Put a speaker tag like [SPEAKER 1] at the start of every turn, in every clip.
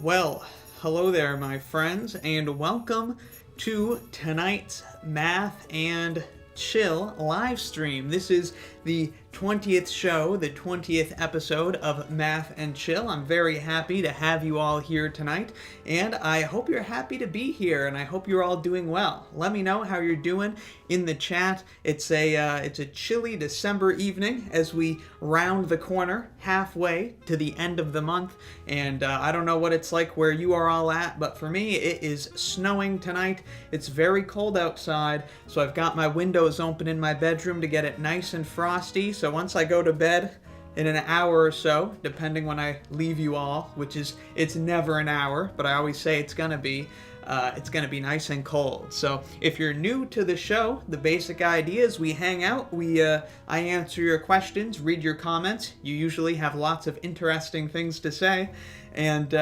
[SPEAKER 1] Well, hello there, my friends, and welcome to tonight's Math and Chill live stream. This is the 20th show, the 20th episode of Math and Chill. I'm very happy to have you all here tonight, and I hope you're happy to be here, and I hope you're all doing well. Let me know how you're doing in the chat. It's a chilly December evening as we round the corner halfway to the end of the month, and I don't know what it's like where you are all at, but for me it is snowing tonight. It's very cold outside, so I've got my windows open in my bedroom to get it nice and frosty. So once I go to bed in an hour or so, depending when I leave you all, which is, it's never an hour, but I always say it's gonna be nice and cold. So if you're new to the show, the basic idea is we hang out, I answer your questions, read your comments. You usually have lots of interesting things to say, and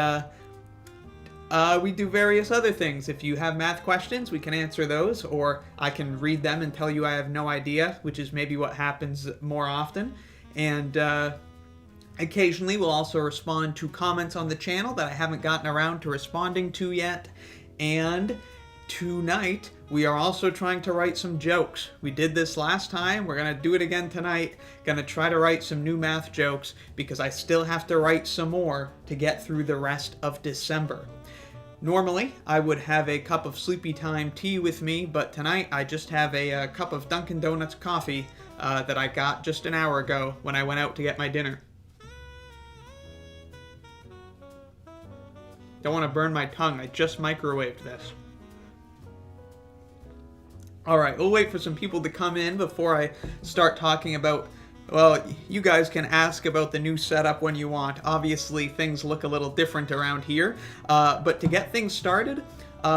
[SPEAKER 1] we do various other things. If you have math questions, we can answer those, or I can read them and tell you I have no idea, which is maybe what happens more often. And occasionally we'll also respond to comments on the channel that I haven't gotten around to responding to yet. And tonight we are also trying to write some jokes. We did this last time, we're gonna do it again tonight. Gonna try to write some new math jokes because I still have to write some more to get through the rest of December. Normally, I would have a cup of Sleepy Time tea with me, but tonight I just have a cup of Dunkin' Donuts coffee that I got just an hour ago when I went out to get my dinner. Don't want to burn my tongue, I just microwaved this. Alright, we'll wait for some people to come in before I start talking about... Well, you guys can ask about the new setup when you want. Obviously, things look a little different around here. But to get things started,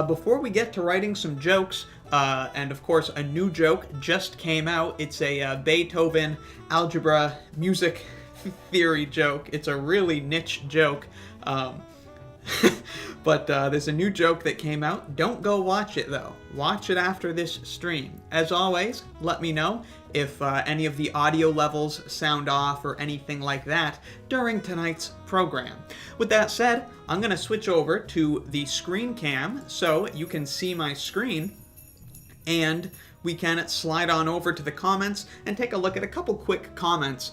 [SPEAKER 1] before we get to writing some jokes, and of course a new joke just came out. It's a Beethoven algebra music theory joke. It's a really niche joke. But there's a new joke that came out. Don't go watch it though. Watch it after this stream. As always, let me know if any of the audio levels sound off or anything like that during tonight's program. With that said, I'm going to switch over to the screen cam so you can see my screen, and we can slide on over to the comments and take a look at a couple quick comments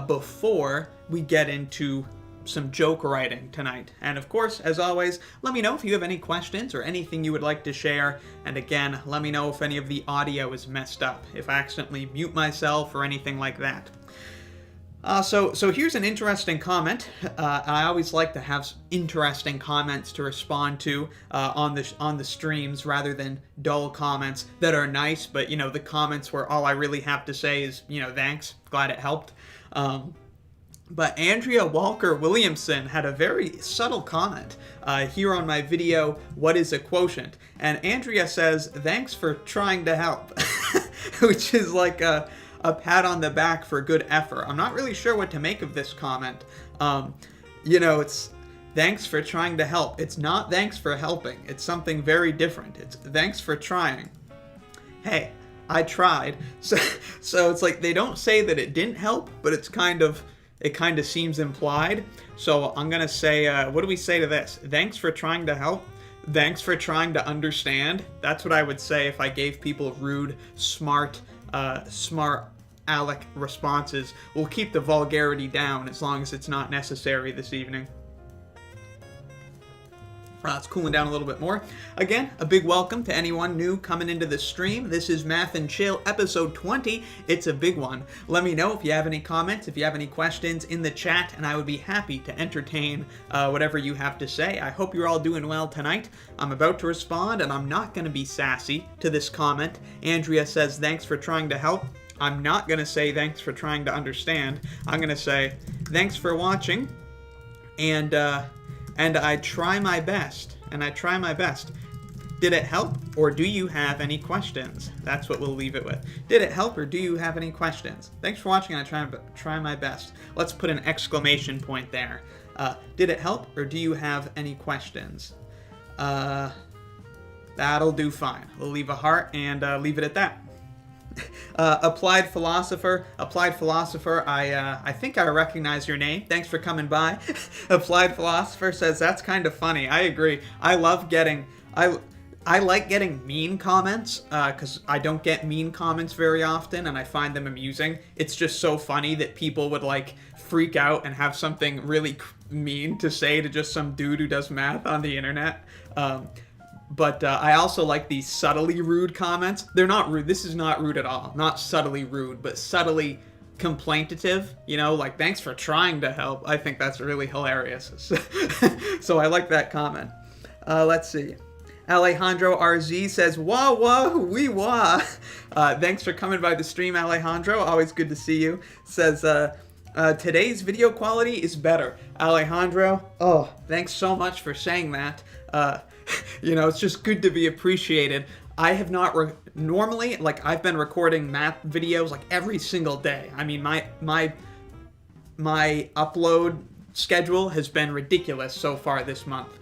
[SPEAKER 1] before we get into some joke writing tonight. And of course, as always, let me know if you have any questions or anything you would like to share. And again, let me know if any of the audio is messed up, if I accidentally mute myself or anything like that. So here's an interesting comment. I always like to have interesting comments to respond to on the streams rather than dull comments that are nice, but the comments where all I really have to say is thanks, glad it helped. But Andrea Walker Williamson had a very subtle comment here on my video, What is a Quotient? And Andrea says, thanks for trying to help, which is like a pat on the back for good effort. I'm not really sure what to make of this comment. It's thanks for trying to help. It's not thanks for helping. It's something very different. It's thanks for trying. Hey, I tried. So it's like they don't say that it didn't help, but it kind of seems implied. So I'm going to say, what do we say to this? Thanks for trying to help. Thanks for trying to understand. That's what I would say if I gave people rude, smart aleck responses. We'll keep the vulgarity down as long as it's not necessary this evening. It's cooling down a little bit more. Again, a big welcome to anyone new coming into the stream. This is Math and Chill, episode 20. It's a big one. Let me know if you have any comments, if you have any questions in the chat, and I would be happy to entertain whatever you have to say. I hope you're all doing well tonight. I'm about to respond, and I'm not going to be sassy to this comment. Andrea says, thanks for trying to help. I'm not going to say thanks for trying to understand. I'm going to say, thanks for watching, and I try my best, Did it help, or do you have any questions? That's what we'll leave it with. Did it help, or do you have any questions? Thanks for watching, I try my best. Let's put an exclamation point there. Did it help, or do you have any questions? That'll do fine. We'll leave a heart and leave it at that. Applied Philosopher, I think I recognize your name. Thanks for coming by. Applied Philosopher says, that's kind of funny. I agree. I like getting mean comments, because I don't get mean comments very often, and I find them amusing. It's just so funny that people would, like, freak out and have something really mean to say to just some dude who does math on the internet. But I also like these subtly rude comments. They're not rude. This is not rude at all. Not subtly rude, but subtly complaintative. You know, like, thanks for trying to help. I think that's really hilarious. So I like that comment. Let's see. Alejandro RZ says, wah wah, wee wah. Thanks for coming by the stream, Alejandro. Always good to see you. Says, today's video quality is better. Alejandro, oh, thanks so much for saying that. You know, it's just good to be appreciated. I have not normally, like, I've been recording math videos like every single day. I mean, my upload schedule has been ridiculous so far this month.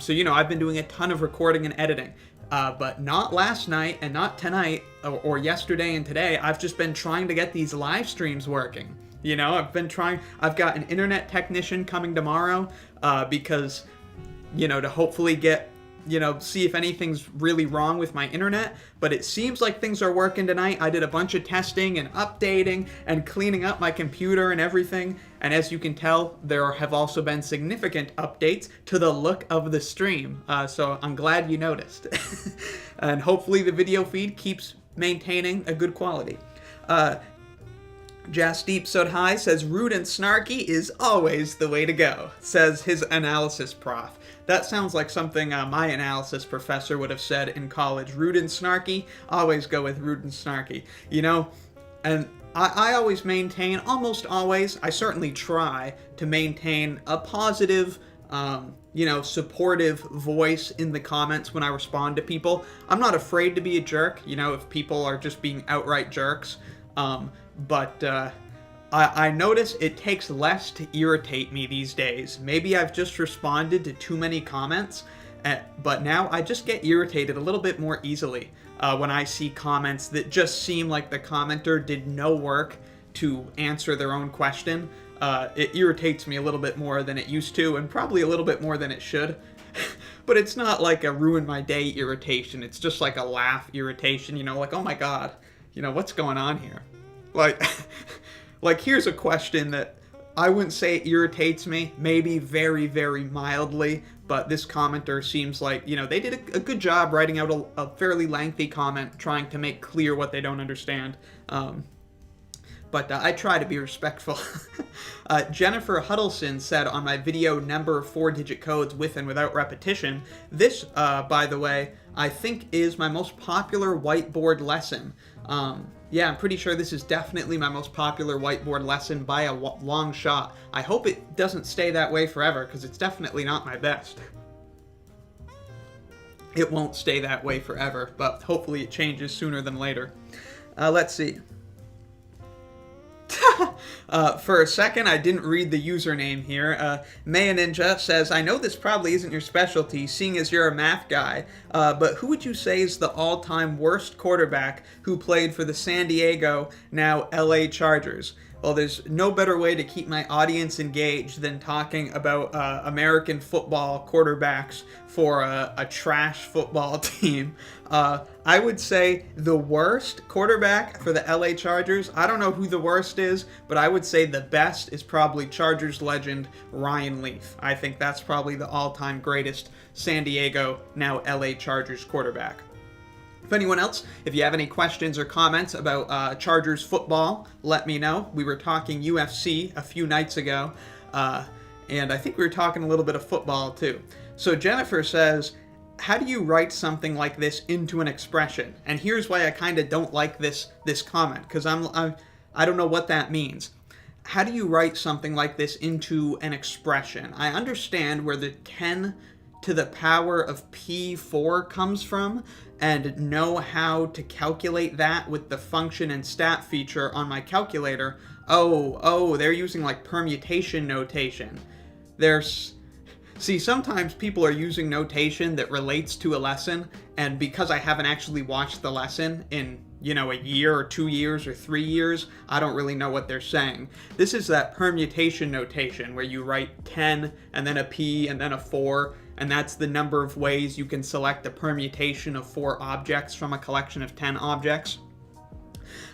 [SPEAKER 1] So, you know, I've been doing a ton of recording and editing, but not last night and not tonight or yesterday and today. I've just been trying to get these live streams working. You know, I've got an internet technician coming tomorrow, because, you know, to hopefully get, you know, see if anything's really wrong with my internet, but it seems like things are working tonight. I did a bunch of testing and updating and cleaning up my computer and everything, and as you can tell, there have also been significant updates to the look of the stream, so I'm glad you noticed. And hopefully the video feed keeps maintaining a good quality. Jasdeep Sodhai says, rude and snarky is always the way to go, says his analysis prof. That sounds like something my analysis professor would have said in college. Rude and snarky, always go with rude and snarky. You know, and I always maintain, almost always, I certainly try to maintain a positive, you know, supportive voice in the comments when I respond to people. I'm not afraid to be a jerk, you know, if people are just being outright jerks. But I notice it takes less to irritate me these days. Maybe I've just responded to too many comments, but now I just get irritated a little bit more easily when I see comments that just seem like the commenter did no work to answer their own question. It irritates me a little bit more than it used to, and probably a little bit more than it should. But it's not like a ruin my day irritation. It's just like a laugh irritation, you know, like, oh my god, you know, what's going on here? Like, here's a question that I wouldn't say irritates me, maybe very, very mildly, but this commenter seems like, you know, they did a good job writing out a fairly lengthy comment, trying to make clear what they don't understand. But I try to be respectful. Jennifer Huddleston said on my video number 4-digit codes with and without repetition, this, by the way, I think is my most popular whiteboard lesson. Yeah, I'm pretty sure this is definitely my most popular whiteboard lesson by a long shot. I hope it doesn't stay that way forever, because it's definitely not my best. It won't stay that way forever, but hopefully it changes sooner than later. Let's see. For a second, I didn't read the username here. Maya Ninja says, I know this probably isn't your specialty, seeing as you're a math guy, but who would you say is the all-time worst quarterback who played for the San Diego, now LA Chargers? Well, there's no better way to keep my audience engaged than talking about American football quarterbacks for a trash football team. I would say the worst quarterback for the LA Chargers, I don't know who the worst is, but I would say the best is probably Chargers legend Ryan Leaf. I think that's probably the all-time greatest San Diego, now LA Chargers quarterback. If anyone else, if you have any questions or comments about Chargers football, let me know. We were talking UFC a few nights ago, and I think we were talking a little bit of football too. So Jennifer says, how do you write something like this into an expression? And here's why I kind of don't like this comment, because I don't know what that means. How do you write something like this into an expression? I understand where the 10 to the power of P4 comes from, and know how to calculate that with the function and stat feature on my calculator. Oh, they're using like permutation notation. See, sometimes people are using notation that relates to a lesson, and because I haven't actually watched the lesson in, a year or 2 years or 3 years. I don't really know what they're saying. This is that permutation notation where you write 10 and then a P and then a 4, and that's the number of ways you can select a permutation of 4 objects from a collection of 10 objects.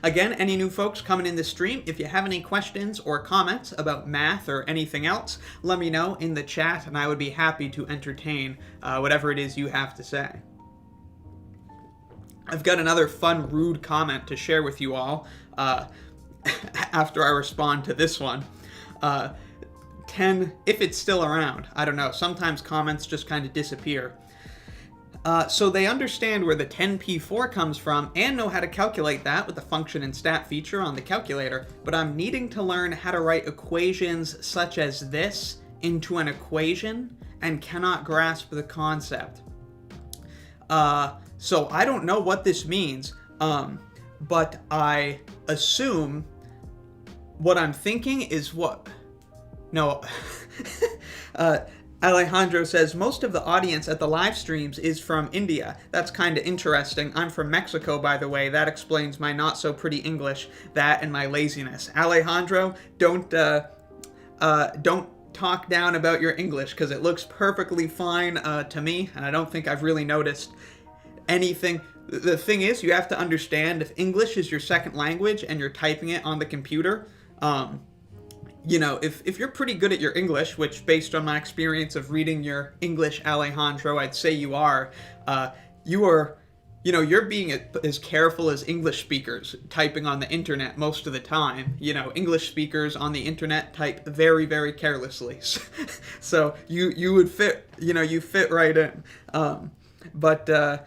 [SPEAKER 1] Again, any new folks coming in the stream, if you have any questions or comments about math or anything else, let me know in the chat, and I would be happy to entertain whatever it is you have to say. I've got another fun, rude comment to share with you all after I respond to this one. 10, if it's still around. I don't know. Sometimes comments just kind of disappear. So they understand where the 10p4 comes from and know how to calculate that with the function and stat feature on the calculator, but I'm needing to learn how to write equations such as this into an equation and cannot grasp the concept. So I don't know what this means, but I assume what I'm thinking is what... No. Alejandro says, most of the audience at the live streams is from India. That's kind of interesting. I'm from Mexico, by the way. That explains my not so pretty English, that and my laziness. Alejandro, don't talk down about your English, because it looks perfectly fine to me, and I don't think I've really noticed anything. The thing is, you have to understand, if English is your second language and you're typing it on the computer, if you're pretty good at your English, which based on my experience of reading your English, Alejandro, I'd say you are, you're being as careful as English speakers typing on the internet most of the time. English speakers on the internet type very, very carelessly. So you would fit, you fit right in. But a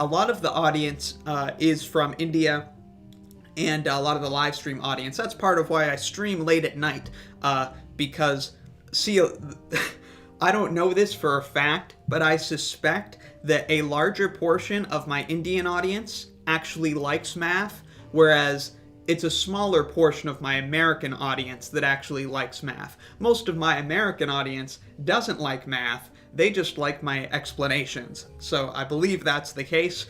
[SPEAKER 1] lot of the audience is from India, and a lot of the live stream audience. That's part of why I stream late at night, because, see, I don't know this for a fact, but I suspect that a larger portion of my Indian audience actually likes math, whereas it's a smaller portion of my American audience that actually likes math. Most of my American audience doesn't like math, they just like my explanations. So I believe that's the case,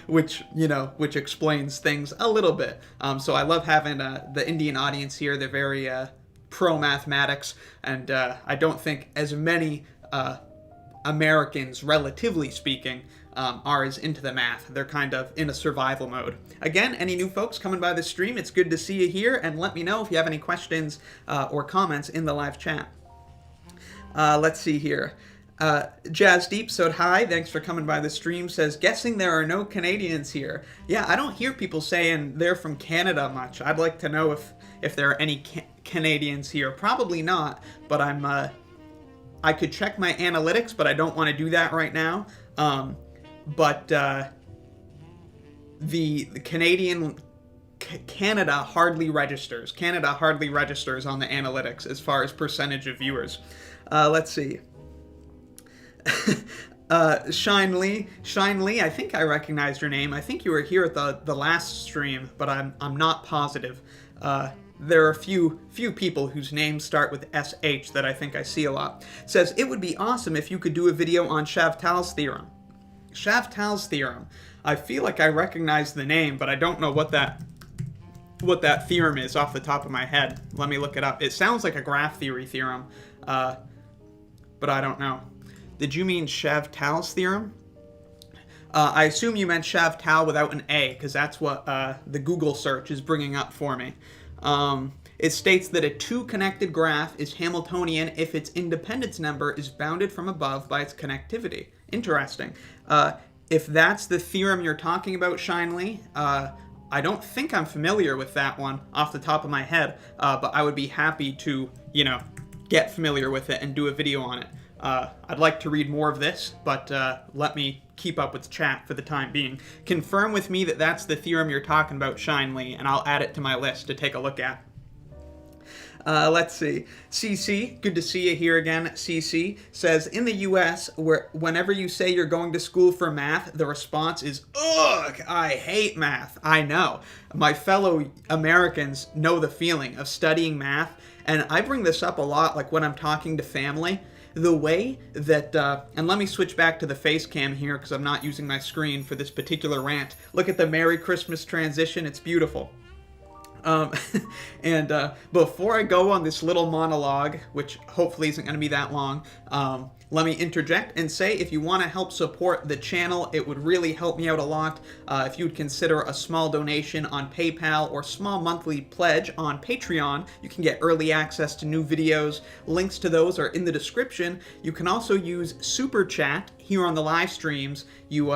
[SPEAKER 1] which explains things a little bit. So I love having the Indian audience here. They're very pro-mathematics, and I don't think as many Americans, relatively speaking, are as into the math. They're kind of in a survival mode. Again, any new folks coming by the stream, it's good to see you here, and let me know if you have any questions or comments in the live chat. Let's see here. Jazz Deep said hi, thanks for coming by the stream, says, guessing there are no Canadians here. Yeah, I don't hear people saying they're from Canada much. I'd like to know if there are any Canadians here. Probably not, but I could check my analytics, but I don't want to do that right now. But the Canada hardly registers. Canada hardly registers on the analytics as far as percentage of viewers. Let's see. Shine Lee, I think I recognized your name. I think you were here at the last stream, but I'm not positive. There are a few people whose names start with SH that I think I see a lot. It says, it would be awesome if you could do a video on Chaptal's theorem. Chaptal's theorem. I feel like I recognize the name, but I don't know what that theorem is off the top of my head. Let me look it up. It sounds like a graph theory theorem, but I don't know. Did you mean Chaptal's theorem? I assume you meant Chaptal without an A, because that's what the Google search is bringing up for me. It states that a two-connected graph is Hamiltonian if its independence number is bounded from above by its connectivity. Interesting. If that's the theorem you're talking about, Shinely, I don't think I'm familiar with that one off the top of my head, but I would be happy to, get familiar with it and do a video on it. I'd like to read more of this, but let me keep up with chat for the time being. Confirm with me that that's the theorem you're talking about, Shinely, and I'll add it to my list to take a look at. Let's see. CC, good to see you here again. CC says, in the US, whenever you say you're going to school for math, the response is, ugh, I hate math. I know. My fellow Americans know the feeling of studying math, and I bring this up a lot, like when I'm talking to family. the way that, and let me switch back to the face cam here because I'm not using my screen for this particular rant. Look at the Merry Christmas transition, it's beautiful. And before I go on this little monologue, which hopefully isn't going to be that long, let me interject and say if you want to help support the channel, it would really help me out a lot if you would consider a small donation on PayPal or small monthly pledge on Patreon. You can get early access to new videos. Links to those are in the description. You can also use Super Chat here on the live streams. You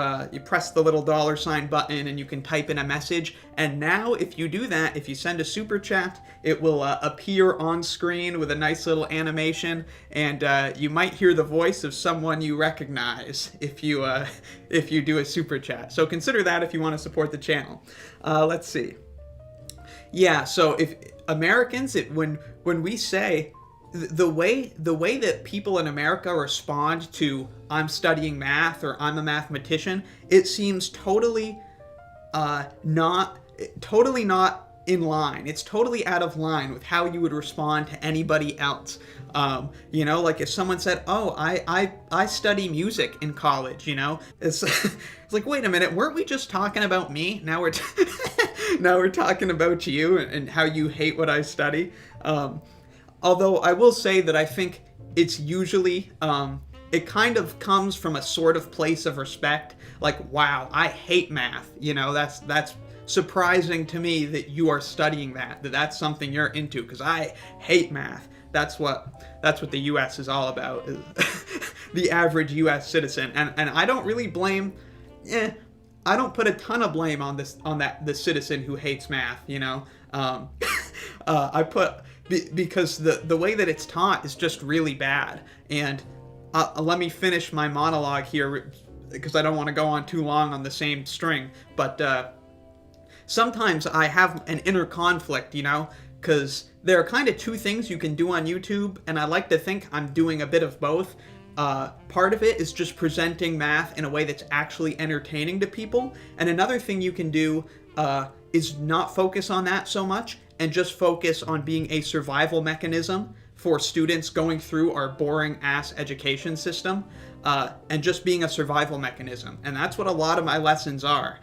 [SPEAKER 1] press the little $ button and you can type in a message. And now if you do that, if you send a Super Chat, it will appear on screen with a nice little animation, and you might hear the voice of someone you recognize if you do a Super Chat. So consider that if you want to support the channel. Let's see. Yeah, so if Americans, when we say the way that people in America respond to "I'm studying math" or "I'm a mathematician," it seems totally not in line. It's totally out of line with how you would respond to anybody else. You know, like if someone said, "Oh, I study music in college," you know, it's it's like, wait a minute, weren't we just talking about me? Now we're now we're talking about you and how you hate what I study. Although I will say that I think it's usually it kind of comes from a sort of place of respect. Like, wow, I hate math. You know, that's surprising to me that you are studying that's something you're into, because I hate math. That's what the US is all about, is the average US citizen. And I don't really blame I don't put a ton of blame on the citizen who hates math, you know. I put because the way that it's taught is just really bad. And let me finish my monologue here because I don't want to go on too long on the same string, but sometimes I have an inner conflict, you know, because there are kind of two things you can do on YouTube, and I like to think I'm doing a bit of both. Part of it is just presenting math in a way that's actually entertaining to people, and another thing you can do is not focus on that so much and just focus on being a survival mechanism for students going through our boring ass education system, and just being a survival mechanism. And that's what a lot of my lessons are.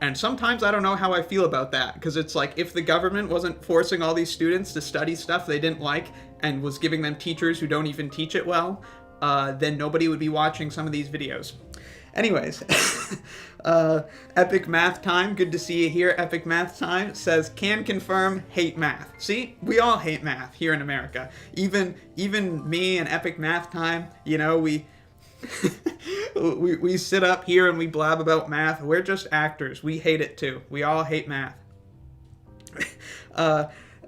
[SPEAKER 1] And sometimes I don't know how I feel about that, because it's like, if the government wasn't forcing all these students to study stuff they didn't like and was giving them teachers who don't even teach it well, then nobody would be watching some of these videos. Anyways, Epic Math Time, good to see you here. Epic Math Time says, can confirm, hate math. See, we all hate math here in America. Even me and Epic Math Time, you know, we sit up here and we blab about math. We're just actors. We hate it too. We all hate math.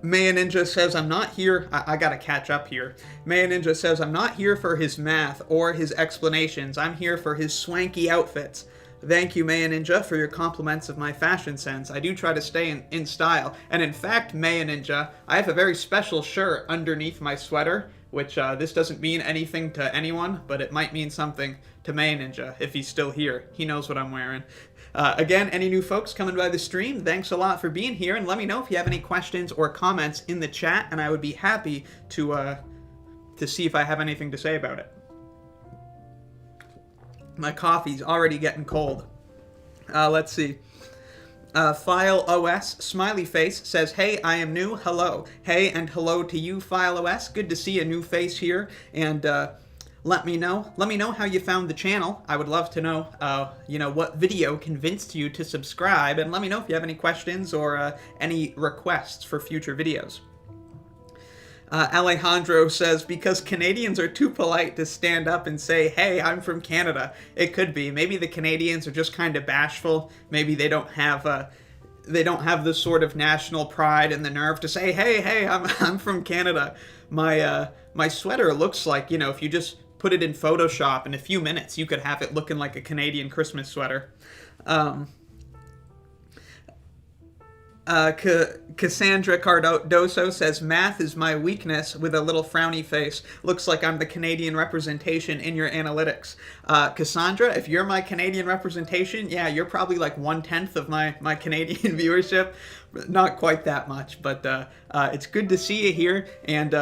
[SPEAKER 1] Maya Ninja says, I'm not here. I gotta catch up here. Maya Ninja says, I'm not here for his math or his explanations. I'm here for his swanky outfits. Thank you, Maya Ninja, for your compliments of my fashion sense. I do try to stay in style. And in fact, Maya Ninja, I have a very special shirt underneath my sweater, which this doesn't mean anything to anyone, but it might mean something to Maya Ninja if he's still here. He knows what I'm wearing. Again, any new folks coming by the stream, thanks a lot for being here, and let me know if you have any questions or comments in the chat, and I would be happy to see if I have anything to say about it. My coffee's already getting cold. Let's see. File OS smiley face says, hey, I am new, hello. Hey, and hello to you, File OS. Good to see a new face here, and let me know how you found the channel. I would love to know, you know, what video convinced you to subscribe, and let me know if you have any questions or any requests for future videos. Alejandro says, because Canadians are too polite to stand up and say, hey, I'm from Canada. It could be. Maybe the Canadians are just kind of bashful. Maybe they don't have the sort of national pride and the nerve to say, hey, I'm from Canada. My sweater looks like, you know, if you just put it in Photoshop in a few minutes, you could have it looking like a Canadian Christmas sweater. Cassandra Cardoso says, math is my weakness, with a little frowny face. Looks like I'm the Canadian representation in your analytics. Cassandra, if you're my Canadian representation, yeah, you're probably like 1/10 of my Canadian viewership. Not quite that much, but it's good to see you here, and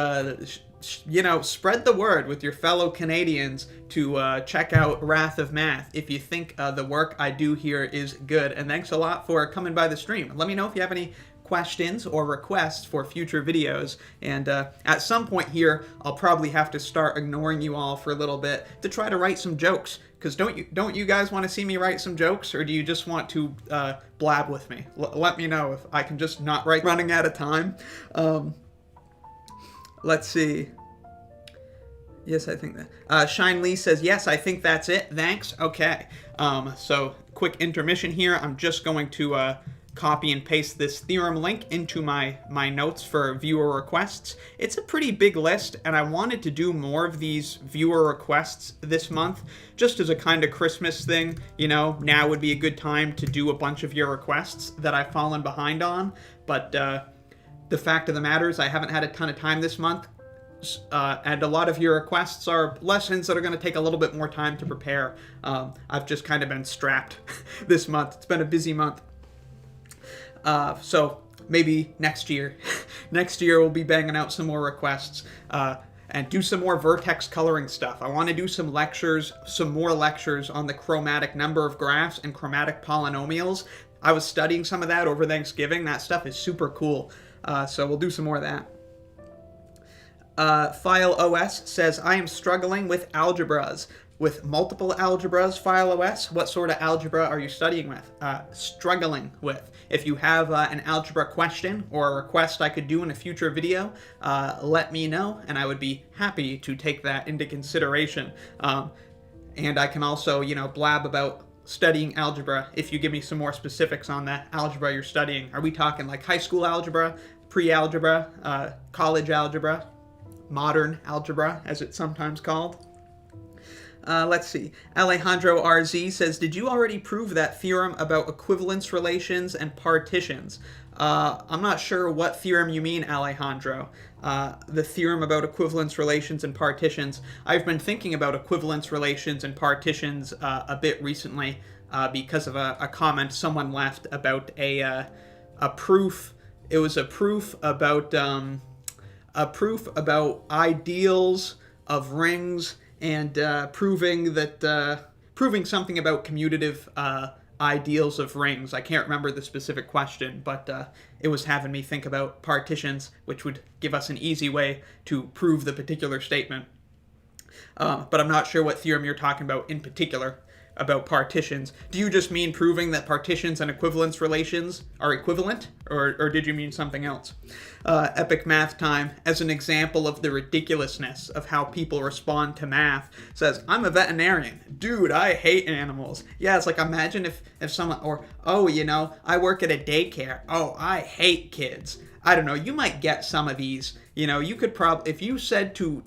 [SPEAKER 1] spread the word with your fellow Canadians to check out Wrath of Math if you think the work I do here is good. And thanks a lot for coming by the stream. Let me know if you have any questions or requests for future videos, and at some point here I'll probably have to start ignoring you all for a little bit to try to write some jokes, because don't you guys want to see me write some jokes, or do you just want to blab with me? Let me know if I can just not write. Running out of time. Let's see. Yes, I think that. Shine Lee says, yes, I think that's it. Thanks. Okay. So quick intermission here. I'm just going to copy and paste this theorem link into my notes for viewer requests. It's a pretty big list, and I wanted to do more of these viewer requests this month, just as a kind of Christmas thing. Now would be a good time to do a bunch of your requests that I've fallen behind on, but the fact of the matter is I haven't had a ton of time this month, and a lot of your requests are lessons that are going to take a little bit more time to prepare. I've just kind of been strapped this month. It's been a busy month. So maybe next year we'll be banging out some more requests, and do some more vertex coloring stuff. I want to do some more lectures on the chromatic number of graphs and chromatic polynomials. I was studying some of that over Thanksgiving. That stuff is super cool. So we'll do some more of that. File OS says, I am struggling with algebras. With multiple algebras, File OS, what sort of algebra are you studying with? Struggling with. If you have an algebra question or a request I could do in a future video, let me know, and I would be happy to take that into consideration. And I can also, blab about studying algebra if you give me some more specifics on that algebra you're studying. Are we talking like high school algebra, pre-algebra, college algebra, modern algebra, as it's sometimes called? Let's see. Alejandro RZ says, did you already prove that theorem about equivalence relations and partitions? I'm not sure what theorem you mean, Alejandro. The theorem about equivalence relations and partitions. I've been thinking about equivalence relations and partitions a bit recently because of a comment someone left about a proof. It was a proof about ideals of rings, and proving something about commutative ideals of rings. I can't remember the specific question, but it was having me think about partitions, which would give us an easy way to prove the particular statement. But I'm not sure what theorem you're talking about in particular about partitions. Do you just mean proving that partitions and equivalence relations are equivalent, or did you mean something else? Epic Math Time, as an example of the ridiculousness of how people respond to math, says, I'm a veterinarian. Dude, I hate animals. Yeah, it's like, imagine if someone, or, I work at a daycare. Oh, I hate kids. I don't know, you might get some of these. You could probably, if you said to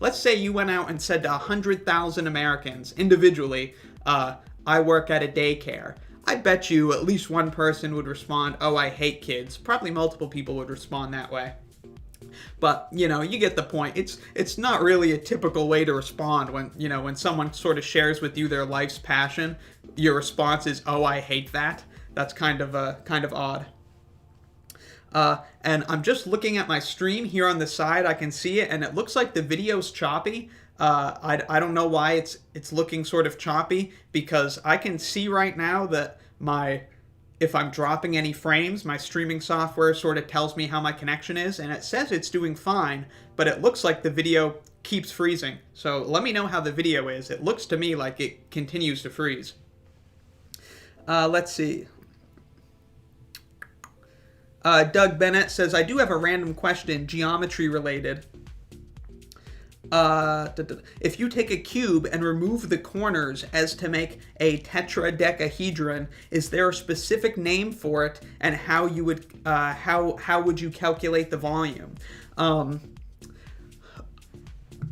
[SPEAKER 1] let's say you went out and said to 100,000 Americans individually, I work at a daycare. I bet you at least one person would respond, oh, I hate kids. Probably multiple people would respond that way. But, you get the point. It's not really a typical way to respond when someone sort of shares with you their life's passion. Your response is, oh, I hate that. That's kind of odd. And I'm just looking at my stream here on the side. I can see it, and it looks like the video's choppy. I don't know why it's looking sort of choppy, because I can see right now that if I'm dropping any frames, my streaming software sort of tells me how my connection is, and it says it's doing fine, but it looks like the video keeps freezing. So let me know how the video is. It looks to me like it continues to freeze. Let's see. Doug Bennett says, I do have a random question, geometry related. If you take a cube and remove the corners as to make a tetradecahedron, is there a specific name for it, and how you would how would you calculate the volume?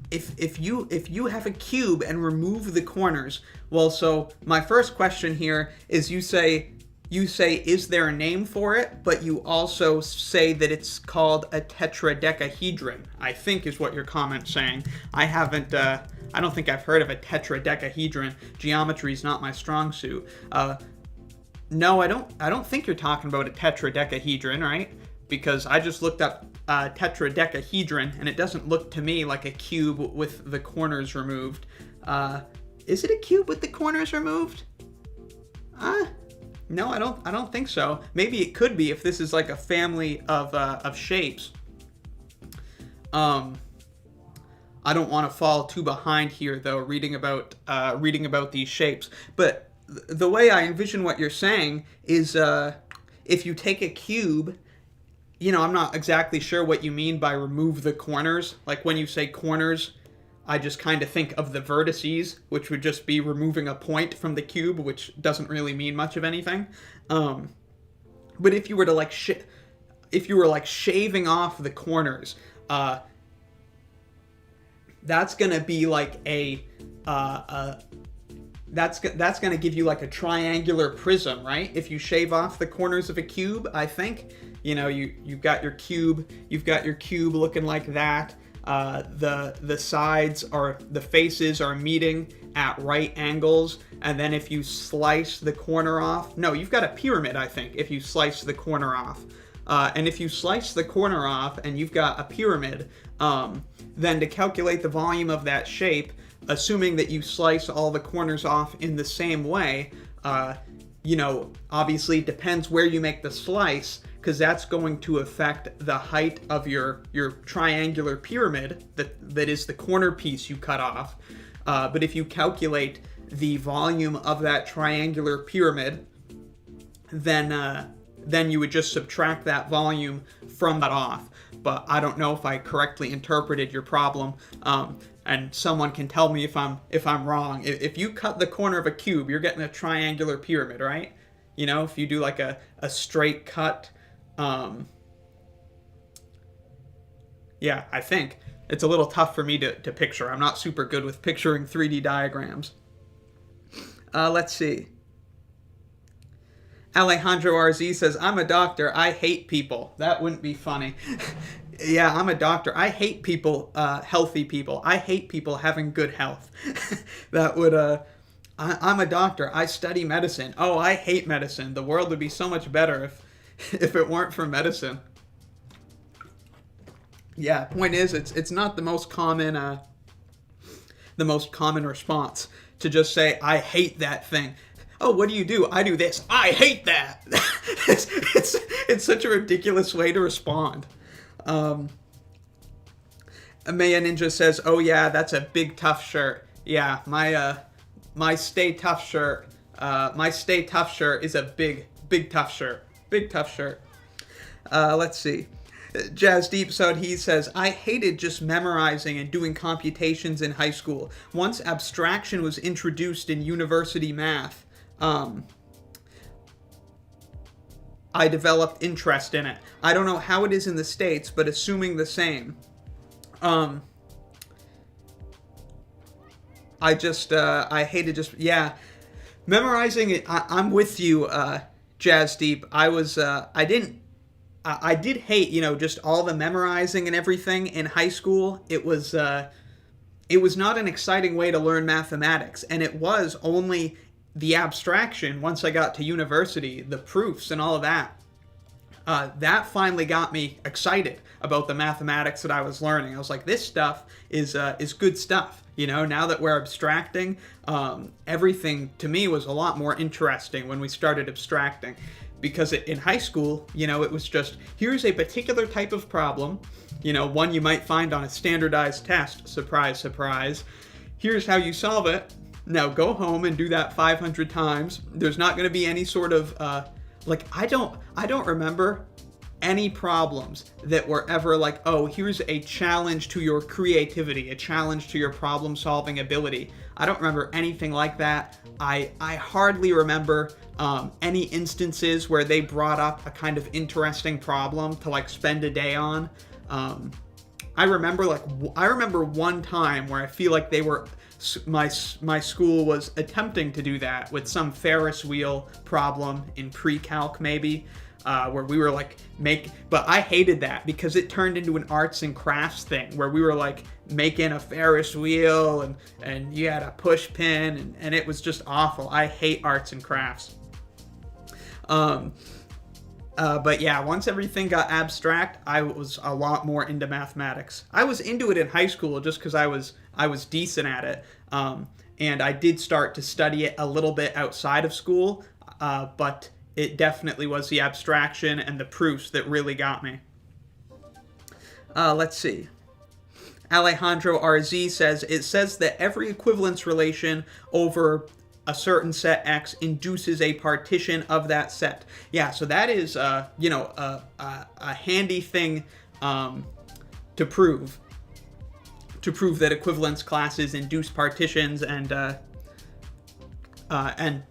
[SPEAKER 1] If you have a cube and remove the corners, well, so my first question here is you say, is there a name for it, but you also say that it's called a tetradecahedron, I think is what your comment's saying. I don't think I've heard of a tetradecahedron. Geometry is not my strong suit. No, I don't think you're talking about a tetradecahedron, right? because I just looked up tetradecahedron, and it doesn't look to me like a cube with the corners removed. Is it a cube with the corners removed? No, I don't think so. Maybe it could be if this is like a family of shapes. I don't want to fall too behind here, though, reading about these shapes. But the way I envision what you're saying is, if you take a cube, I'm not exactly sure what you mean by remove the corners. Like when you say corners, I just kind of think of the vertices, which would just be removing a point from the cube, which doesn't really mean much of anything. But if you were to shaving off the corners, that's gonna be like that's gonna give you like a triangular prism, right? If you shave off the corners of a cube, I think, you've got your cube looking like that. The sides the faces are meeting at right angles, and then if you slice the corner off, no, you've got a pyramid, I think, if you slice the corner off. And if you slice the corner off and you've got a pyramid, then to calculate the volume of that shape, assuming that you slice all the corners off in the same way, obviously depends where you make the slice, because that's going to affect the height of your triangular pyramid that is the corner piece you cut off. But if you calculate the volume of that triangular pyramid, then you would just subtract that volume from that off. But I don't know if I correctly interpreted your problem, and someone can tell me if I'm wrong. If you cut the corner of a cube, you're getting a triangular pyramid, right? If you do like a straight cut, yeah, I think. It's a little tough for me to picture. I'm not super good with picturing 3D diagrams. Let's see. Alejandro RZ says, I'm a doctor. I hate people. That wouldn't be funny. Yeah, I'm a doctor. I hate people, healthy people. I hate people having good health. That would, I'm a doctor. I study medicine. Oh, I hate medicine. The world would be so much better if it weren't for medicine. Yeah, point is, it's not the most common response to just say, I hate that thing. Oh, what do? I do this. I hate that. It's such a ridiculous way to respond. Maya Ninja says, oh yeah, that's a big tough shirt. Yeah, my Stay Tough shirt. My Stay Tough shirt is a big tough shirt. Big tough shirt. Let's see. Jazz Deep Sod, he says, I hated just memorizing and doing computations in high school. Once abstraction was introduced in university math, I developed interest in it. I don't know how it is in the States, but assuming the same. I hated just, yeah. Memorizing it, I'm with you, Jazz Deep. I did hate, just all the memorizing and everything in high school. It was not an exciting way to learn mathematics, and it was only the abstraction once I got to university, the proofs and all of that. That finally got me excited about the mathematics that I was learning. I was like, this stuff is good stuff. Now that we're abstracting, everything to me was a lot more interesting when we started abstracting. Because in high school, it was just, here's a particular type of problem, one you might find on a standardized test, surprise, surprise. Here's how you solve it. Now go home and do that 500 times. There's not going to be any sort of, I don't remember any problems that were ever like, oh, here's a challenge to your creativity, a challenge to your problem-solving ability. I don't remember anything like that. I hardly remember any instances where they brought up a kind of interesting problem to spend a day on. I remember one time where I feel like my school was attempting to do that with some Ferris wheel problem in pre-calc maybe, where we were but I hated that because it turned into an arts and crafts thing where we were making a Ferris wheel and you had a push pin and it was just awful. I hate arts and crafts. But yeah, once everything got abstract, I was a lot more into mathematics. I was into it in high school just because I was decent at it, and I did start to study it a little bit outside of school. But it definitely was the abstraction and the proofs that really got me. Let's see. Alejandro RZ says, it says that every equivalence relation over a certain set X induces a partition of that set. Yeah, so that is, a handy thing to prove. To prove that equivalence classes induce partitions and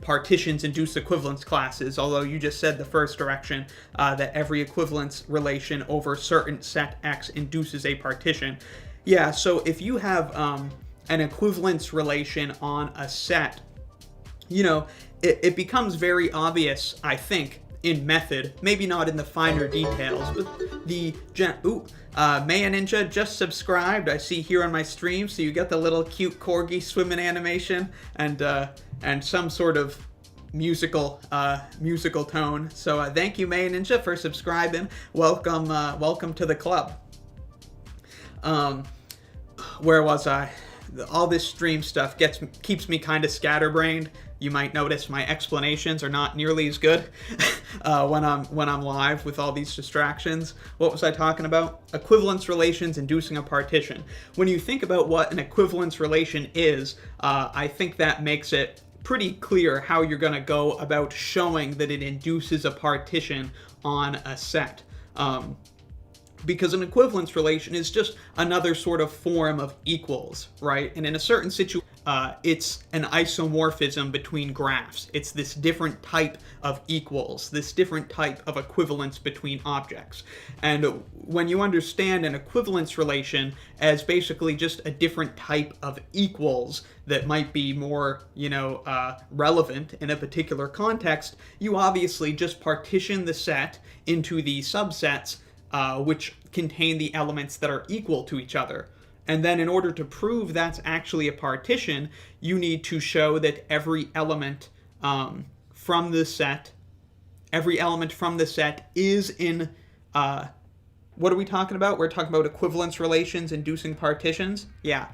[SPEAKER 1] partitions induce equivalence classes, although you just said the first direction, that every equivalence relation over certain set X induces a partition. Yeah, so if you have an equivalence relation on a set, it becomes very obvious, I think, in method, maybe not in the finer details, but Maya Ninja just subscribed, I see here on my stream, so you get the little cute corgi swimming animation, and some sort of musical tone. So thank you, Maya Ninja, for subscribing. Welcome to the club. Where was I? All this stream stuff keeps me kind of scatterbrained. You might notice my explanations are not nearly as good when I'm live with all these distractions. What was I talking about? Equivalence relations inducing a partition. When you think about what an equivalence relation is, I think that makes it pretty clear how you're going to go about showing that it induces a partition on a set. Because an equivalence relation is just another sort of form of equals, right? And in a certain situation, it's an isomorphism between graphs. It's this different type of equals, this different type of equivalence between objects. And when you understand an equivalence relation as basically just a different type of equals that might be more, relevant in a particular context, you obviously just partition the set into the subsets which contain the elements that are equal to each other. And then in order to prove that's actually a partition, you need to show that every element from the set is in, what are we talking about? We're talking about equivalence relations inducing partitions? Yeah.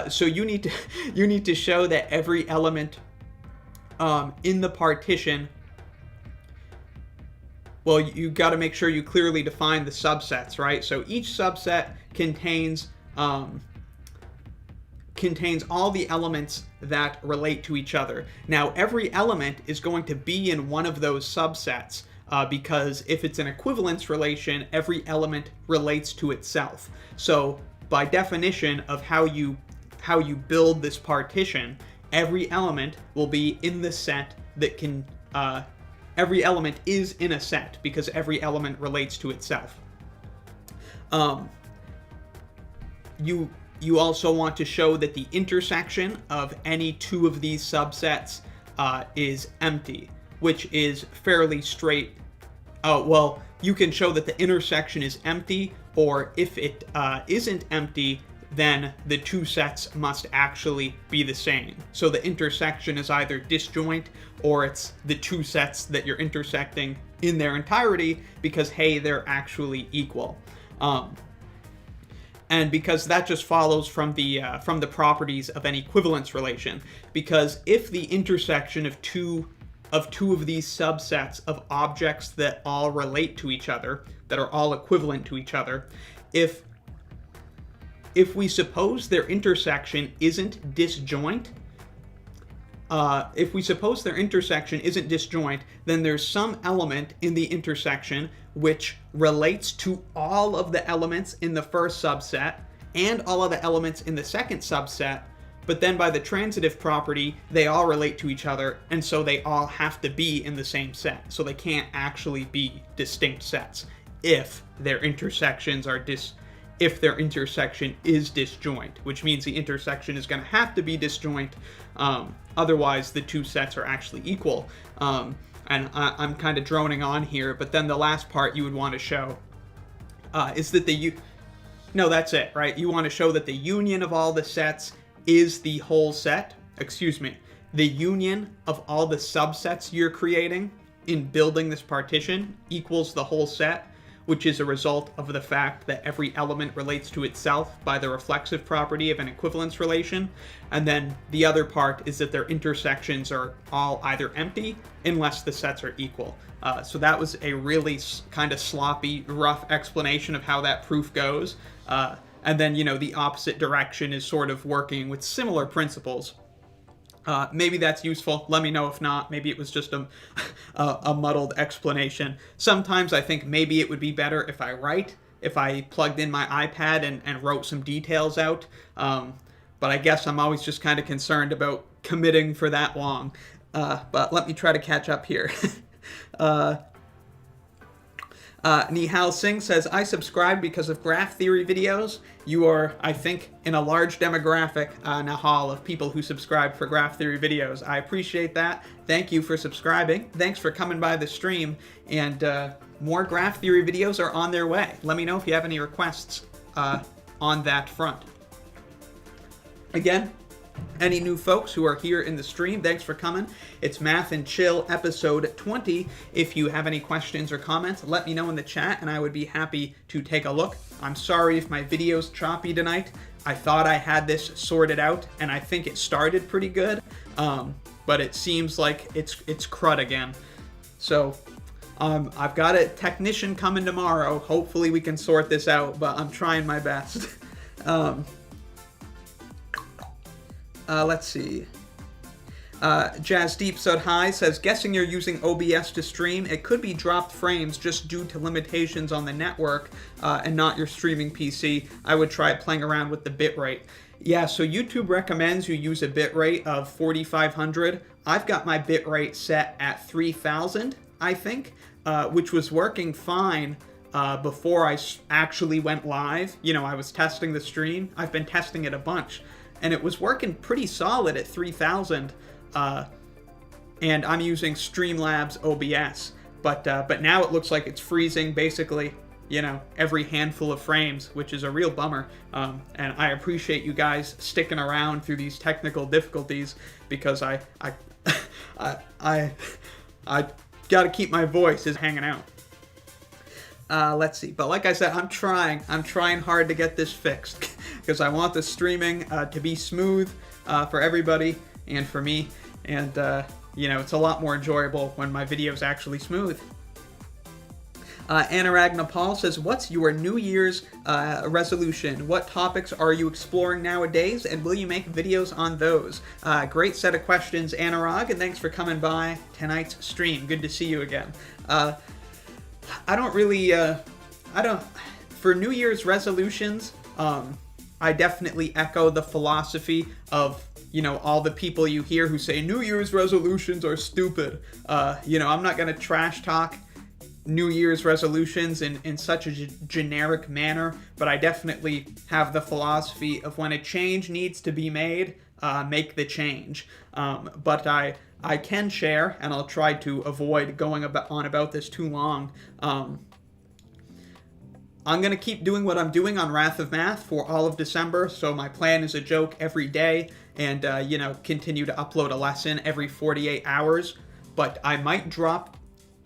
[SPEAKER 1] So you need to show that every element in the partition, well, you got to make sure you clearly define the subsets, right? So each subset contains all the elements that relate to each other. Now, every element is going to be in one of those subsets because if it's an equivalence relation, every element relates to itself. So by definition of how you build this partition, every element will be in the set that can every element is in a set because every element relates to itself. You also want to show that the intersection of any two of these subsets is empty, which is fairly straight. You can show that the intersection is empty, or if it isn't empty, then the two sets must actually be the same. So the intersection is either disjoint or it's the two sets that you're intersecting in their entirety because, hey, they're actually equal. And because that just follows from the properties of an equivalence relation. Because if the intersection of two of these subsets of objects that all relate to each other, that are all equivalent to each other, if we suppose their intersection isn't disjoint, then there's some element in the intersection which relates to all of the elements in the first subset and all of the elements in the second subset, but then by the transitive property, they all relate to each other, and so they all have to be in the same set. So they can't actually be distinct sets if their intersection is disjoint, which means the intersection is going to have to be disjoint, otherwise the two sets are actually equal. And I'm kind of droning on here, but then the last part you would want to show is that that's it, right? You want to show that the union of all the sets is the whole set. The union of all the subsets you're creating in building this partition equals the whole set, which is a result of the fact that every element relates to itself by the reflexive property of an equivalence relation. And then the other part is that their intersections are all either empty unless the sets are equal. So that was a really kind of sloppy, rough explanation of how that proof goes. And then, the opposite direction is sort of working with similar principles. Maybe that's useful. Let me know if not. Maybe it was just a muddled explanation. Sometimes I think maybe it would be better if I plugged in my iPad and wrote some details out. But I guess I'm always just kind of concerned about committing for that long. But let me try to catch up here. Nihal Singh says, I subscribe because of graph theory videos. You are, I think, in a large demographic, Nihal, of people who subscribe for graph theory videos. I appreciate that. Thank you for subscribing. Thanks for coming by the stream. And more graph theory videos are on their way. Let me know if you have any requests on that front. Again, any new folks who are here in the stream, thanks for coming. It's Math and Chill episode 20. If you have any questions or comments, let me know in the chat and I would be happy to take a look. I'm sorry if my video's choppy tonight. I thought I had this sorted out and I think it started pretty good, but it seems like it's crud again. So I've got a technician coming tomorrow. Hopefully we can sort this out, but I'm trying my best. Let's see. Jazz Deep Sud High says, guessing you're using OBS to stream, it could be dropped frames just due to limitations on the network and not your streaming PC. I would try playing around with the bitrate. Yeah, so YouTube recommends you use a bitrate of 4500. I've got my bitrate set at 3000, I think, which was working fine before I actually went live. I was testing the stream. I've been testing it a bunch. And it was working pretty solid at 3000, and I'm using Streamlabs OBS. But now it looks like it's freezing basically, every handful of frames, which is a real bummer. And I appreciate you guys sticking around through these technical difficulties because I got to keep my voice hanging out. Let's see. But like I said, I'm trying hard to get this fixed because I want the streaming to be smooth for everybody and for me. And, it's a lot more enjoyable when my video's actually smooth. Anurag Nepal says, what's your New Year's resolution? What topics are you exploring nowadays? And will you make videos on those? Great set of questions, Anurag, and thanks for coming by tonight's stream. Good to see you again. For New Year's resolutions, I definitely echo the philosophy of, all the people you hear who say New Year's resolutions are stupid. I'm not going to trash talk New Year's resolutions in such a generic manner, but I definitely have the philosophy of when a change needs to be made, make the change. But I can share, and I'll try to avoid going on about this too long. I'm going to keep doing what I'm doing on Wrath of Math for all of December, so my plan is a joke every day, and, continue to upload a lesson every 48 hours, but I might drop.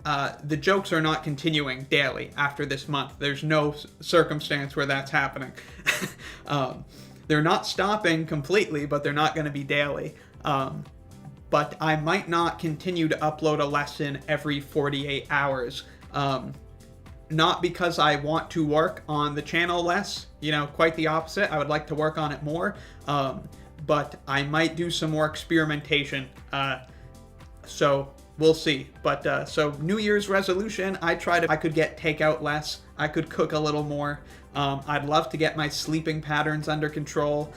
[SPEAKER 1] The jokes are not continuing daily after this month. There's no circumstance where that's happening. They're not stopping completely, but they're not going to be daily. But I might not continue to upload a lesson every 48 hours. Not because I want to work on the channel less, quite the opposite. I would like to work on it more, but I might do some more experimentation. So we'll see. But so New Year's resolution, I could get takeout less. I could cook a little more. I'd love to get my sleeping patterns under control.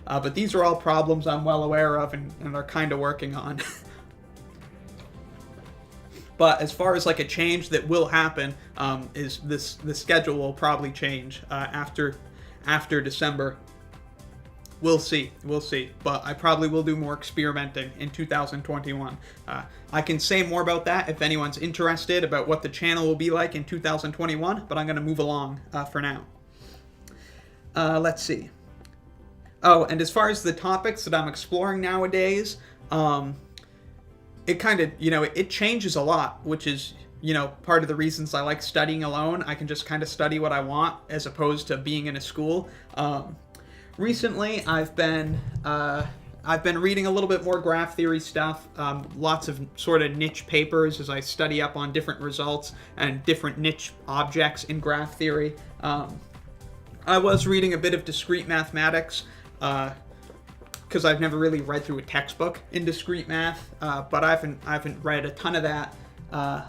[SPEAKER 1] But these are all problems I'm well aware of and are kind of working on. But as far as like a change that will happen, is the schedule will probably change after December. We'll see. But I probably will do more experimenting in 2021. I can say more about that if anyone's interested about what the channel will be like in 2021, but I'm going to move along for now. Let's see. Oh, and as far as the topics that I'm exploring nowadays, it kind of, it changes a lot, which is, part of the reasons I like studying alone. I can just kind of study what I want as opposed to being in a school. Recently, I've been reading a little bit more graph theory stuff, lots of sort of niche papers as I study up on different results and different niche objects in graph theory. I was reading a bit of discrete mathematics, because I've never really read through a textbook in discrete math, but I haven't read a ton of that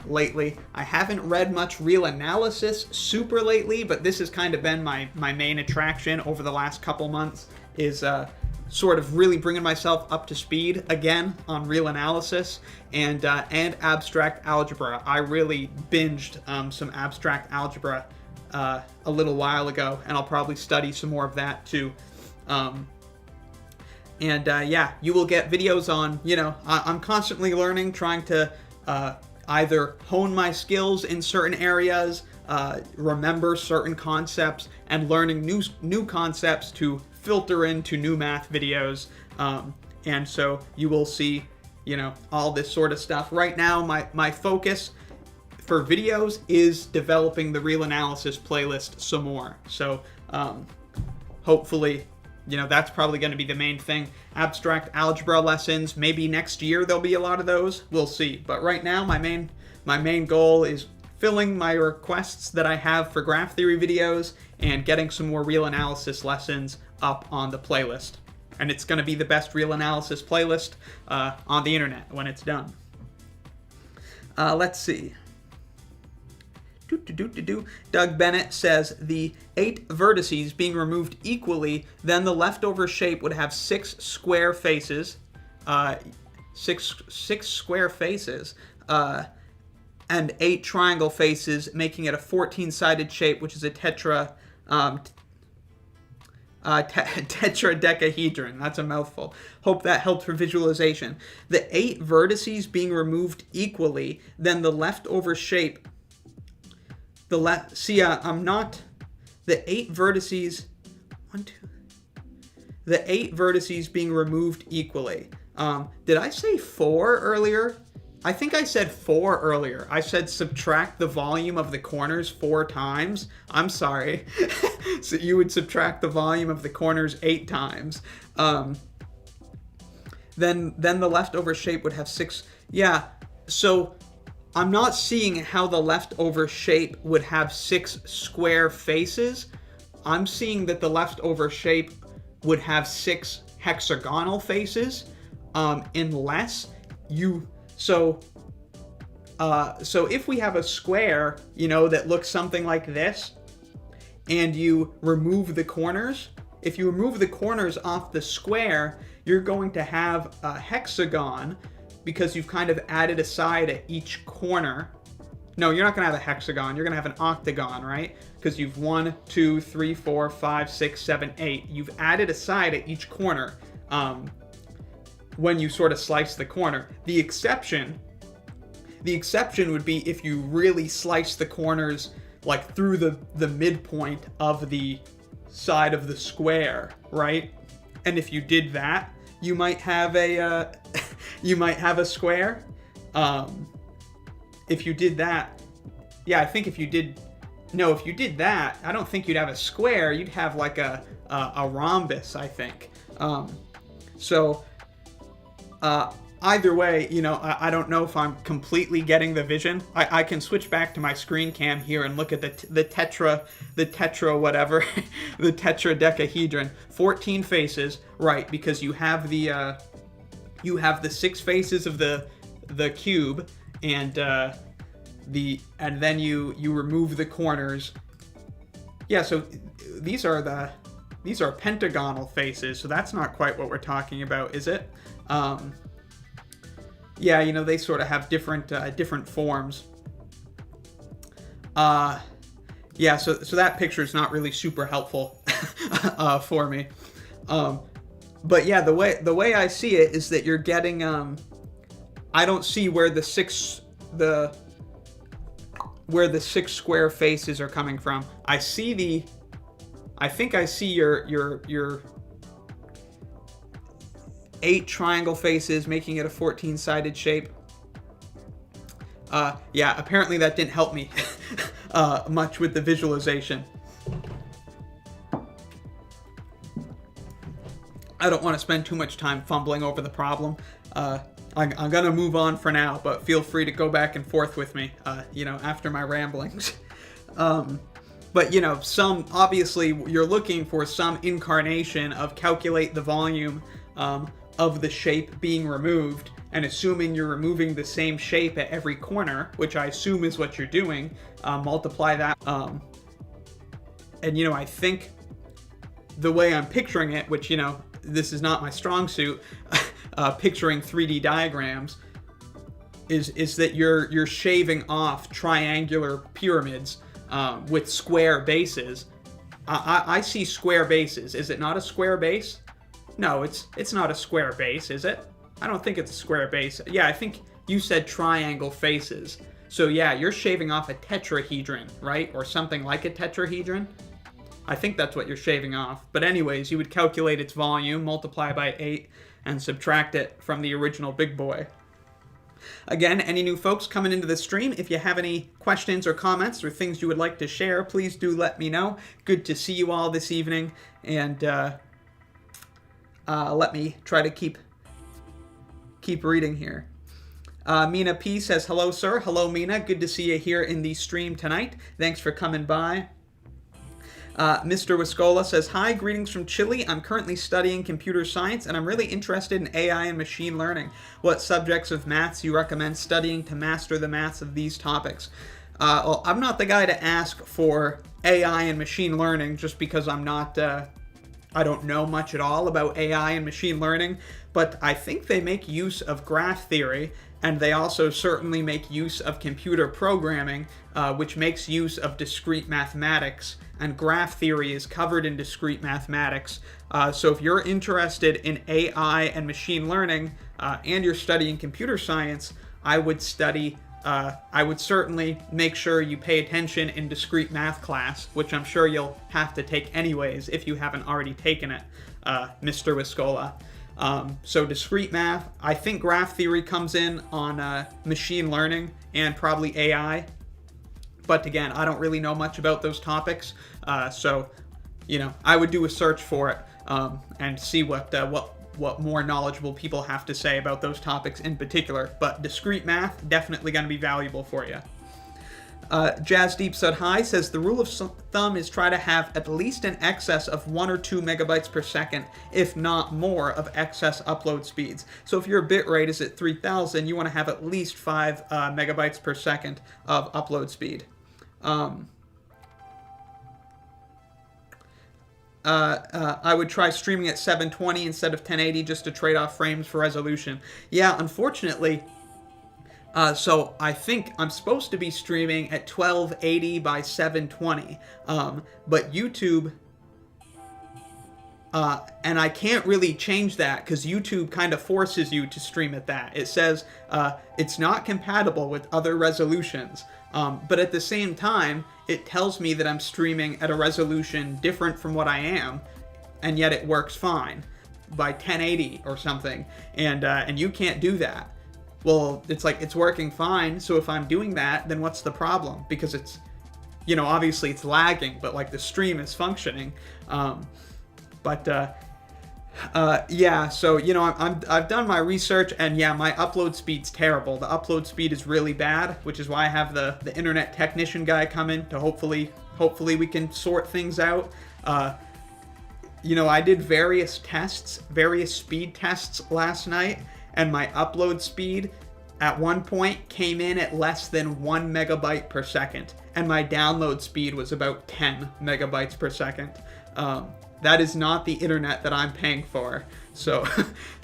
[SPEAKER 1] lately. I haven't read much real analysis super lately, but this has kind of been my main attraction over the last couple months, is sort of really bringing myself up to speed again on real analysis and abstract algebra. I really binged some abstract algebra a little while ago, and I'll probably study some more of that too. You will get videos on, I'm constantly learning, trying to either hone my skills in certain areas, remember certain concepts, and learning new concepts to filter into new math videos. And so you will see, all this sort of stuff. Right now, my focus for videos is developing the real analysis playlist some more. So hopefully, that's probably going to be the main thing. Abstract algebra lessons, maybe next year there'll be a lot of those. We'll see. But right now, my main goal is filling my requests that I have for graph theory videos and getting some more real analysis lessons up on the playlist. And it's going to be the best real analysis playlist on the internet when it's done. Let's see. Doug Bennett says the 8 vertices being removed equally, then the leftover shape would have 6 square faces, six square faces, and 8 triangle faces, making it a 14-sided shape, which is a tetradecahedron. That's a mouthful. Hope that helped for visualization. The 8 vertices being removed equally, then the leftover shape. The 8 vertices. The 8 vertices being removed equally. Did I say 4 earlier? I think I said 4 earlier. I said subtract the volume of the corners 4 times. I'm sorry. So you would subtract the volume of the corners 8 times. Then the leftover shape would have 6. Yeah, so I'm not seeing how the leftover shape would have 6 square faces. I'm seeing that the leftover shape would have 6 hexagonal faces, unless you... So if we have a square, that looks something like this, and you remove the corners, if you remove the corners off the square, you're going to have a hexagon, because you've kind of added a side at each corner. No, you're not going to have a hexagon. You're going to have an octagon, right? Because you've 1, 2, 3, 4, 5, 6, 7, 8. You've added a side at each corner when you sort of slice the corner. The exception would be if you really slice the corners like through the midpoint of the side of the square, right? And if you did that, you might have a square. If you did that, yeah, I think if you did that, I don't think you'd have a square. You'd have like a rhombus, I think. Either way, I don't know if I'm completely getting the vision. I can switch back to my screen cam here and look at the tetradecahedron. 14 faces, right? Because you have the 6 faces of the cube, and then you remove the corners. Yeah, so these are pentagonal faces. So that's not quite what we're talking about, is it? Yeah, they sort of have different forms. Yeah, so that picture is not really super helpful for me. But yeah, the way I see it is that you're getting I don't see where the six square faces are coming from. I think I see your 8 triangle faces, making it a 14-sided shape. Yeah, apparently that didn't help me much with the visualization. I don't want to spend too much time fumbling over the problem. I'm gonna move on for now, but feel free to go back and forth with me, after my ramblings. But, obviously you're looking for some incarnation of calculate the volume of the shape being removed, and assuming you're removing the same shape at every corner, which I assume is what you're doing, multiply that. I think the way I'm picturing it, which, this is not my strong suit, picturing 3D diagrams, is that you're shaving off triangular pyramids with square bases. I see square bases. Is it not a square base? No, it's not a square base, is it? I don't think it's a square base. Yeah, I think you said triangle faces. So yeah, you're shaving off a tetrahedron, right? Or something like a tetrahedron. I think that's what you're shaving off. But anyways, you would calculate its volume, multiply by 8, and subtract it from the original big boy. Again, any new folks coming into the stream, if you have any questions or comments or things you would like to share, please do let me know. Good to see you all this evening, and let me try to keep reading here. Mina P says, hello, sir. Hello, Mina. Good to see you here in the stream tonight. Thanks for coming by. Mr. Wiscola says, hi, greetings from Chile. I'm currently studying computer science, and I'm really interested in AI and machine learning. What subjects of maths you recommend studying to master the maths of these topics? Well, I'm not the guy to ask for AI and machine learning just because I'm not, I don't know much at all about AI and machine learning, but I think they make use of graph theory, and they also certainly make use of computer programming, which makes use of discrete mathematics, and graph theory is covered in discrete mathematics. So if you're interested in AI and machine learning, and you're studying computer science, I would certainly make sure you pay attention in discrete math class, which I'm sure you'll have to take anyways if you haven't already taken it, Mr. Wiscola. So discrete math, I think graph theory comes in on machine learning and probably AI. But again, I don't really know much about those topics. So, I would do a search for it and see what more knowledgeable people have to say about those topics in particular. But discrete math, definitely going to be valuable for you. Jazz Deep said hi, says the rule of thumb is try to have at least an excess of 1 or 2 megabytes per second, if not more, of excess upload speeds. So if your bit rate is at 3000, you want to have at least 5 megabytes per second of upload speed. I would try streaming at 720 instead of 1080 just to trade off frames for resolution. Yeah, unfortunately, so I think I'm supposed to be streaming at 1280 by 720, but YouTube, and I can't really change that because YouTube kind of forces you to stream at that. It says it's not compatible with other resolutions, but at the same time, it tells me that I'm streaming at a resolution different from what I am, and yet it works fine by 1080 or something, and you can't do that. Well, it's like, it's working fine, so if I'm doing that, then what's the problem? Because it's, obviously it's lagging, but like the stream is functioning. Yeah, so, I've done my research, and yeah, my upload speed's terrible. The upload speed is really bad, which is why I have the internet technician guy come in to hopefully we can sort things out. I did various speed tests last night, and my upload speed at one point came in at less than 1 megabyte per second, and my download speed was about 10 megabytes per second. That is not the internet that I'm paying for. So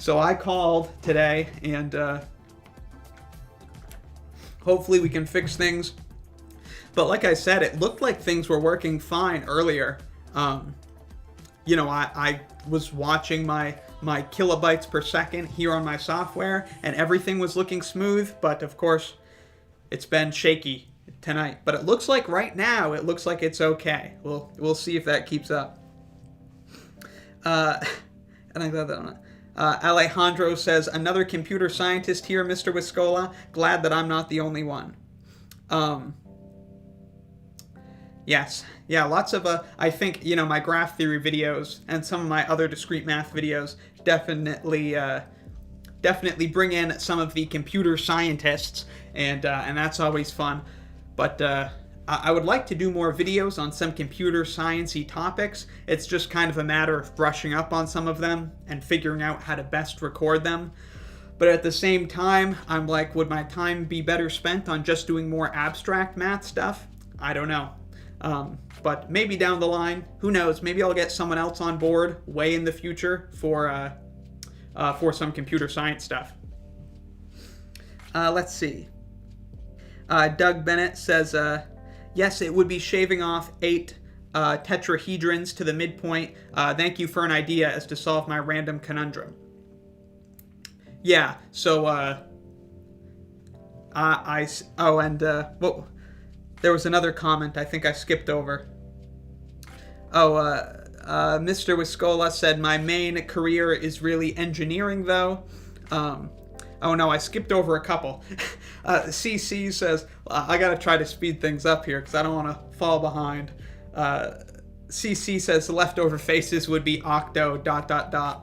[SPEAKER 1] I called today, and hopefully we can fix things. But like I said, it looked like things were working fine earlier. I was watching my kilobytes per second here on my software, and everything was looking smooth, but of course it's been shaky tonight. But it looks like right now, it looks like it's okay. We'll see if that keeps up. And I thought that Alejandro says, another computer scientist here, Mr. Wiscola. Glad that I'm not the only one. Yes. Yeah, lots of, I think, my graph theory videos and some of my other discrete math videos definitely bring in some of the computer scientists, and that's always fun. But I would like to do more videos on some computer science-y topics. It's just kind of a matter of brushing up on some of them and figuring out how to best record them. But at the same time, I'm like, would my time be better spent on just doing more abstract math stuff? I don't know. But maybe down the line, who knows? Maybe I'll get someone else on board way in the future for some computer science stuff. Let's see. Doug Bennett says, yes, it would be shaving off 8 tetrahedrons to the midpoint. Thank you for an idea as to solve my random conundrum. Yeah, so, there was another comment I think I skipped over. Mr. Wiscola said, my main career is really engineering, though. Oh no, I skipped over a couple. CC says, I gotta try to speed things up here because I don't want to fall behind. CC says the leftover faces would be octo ...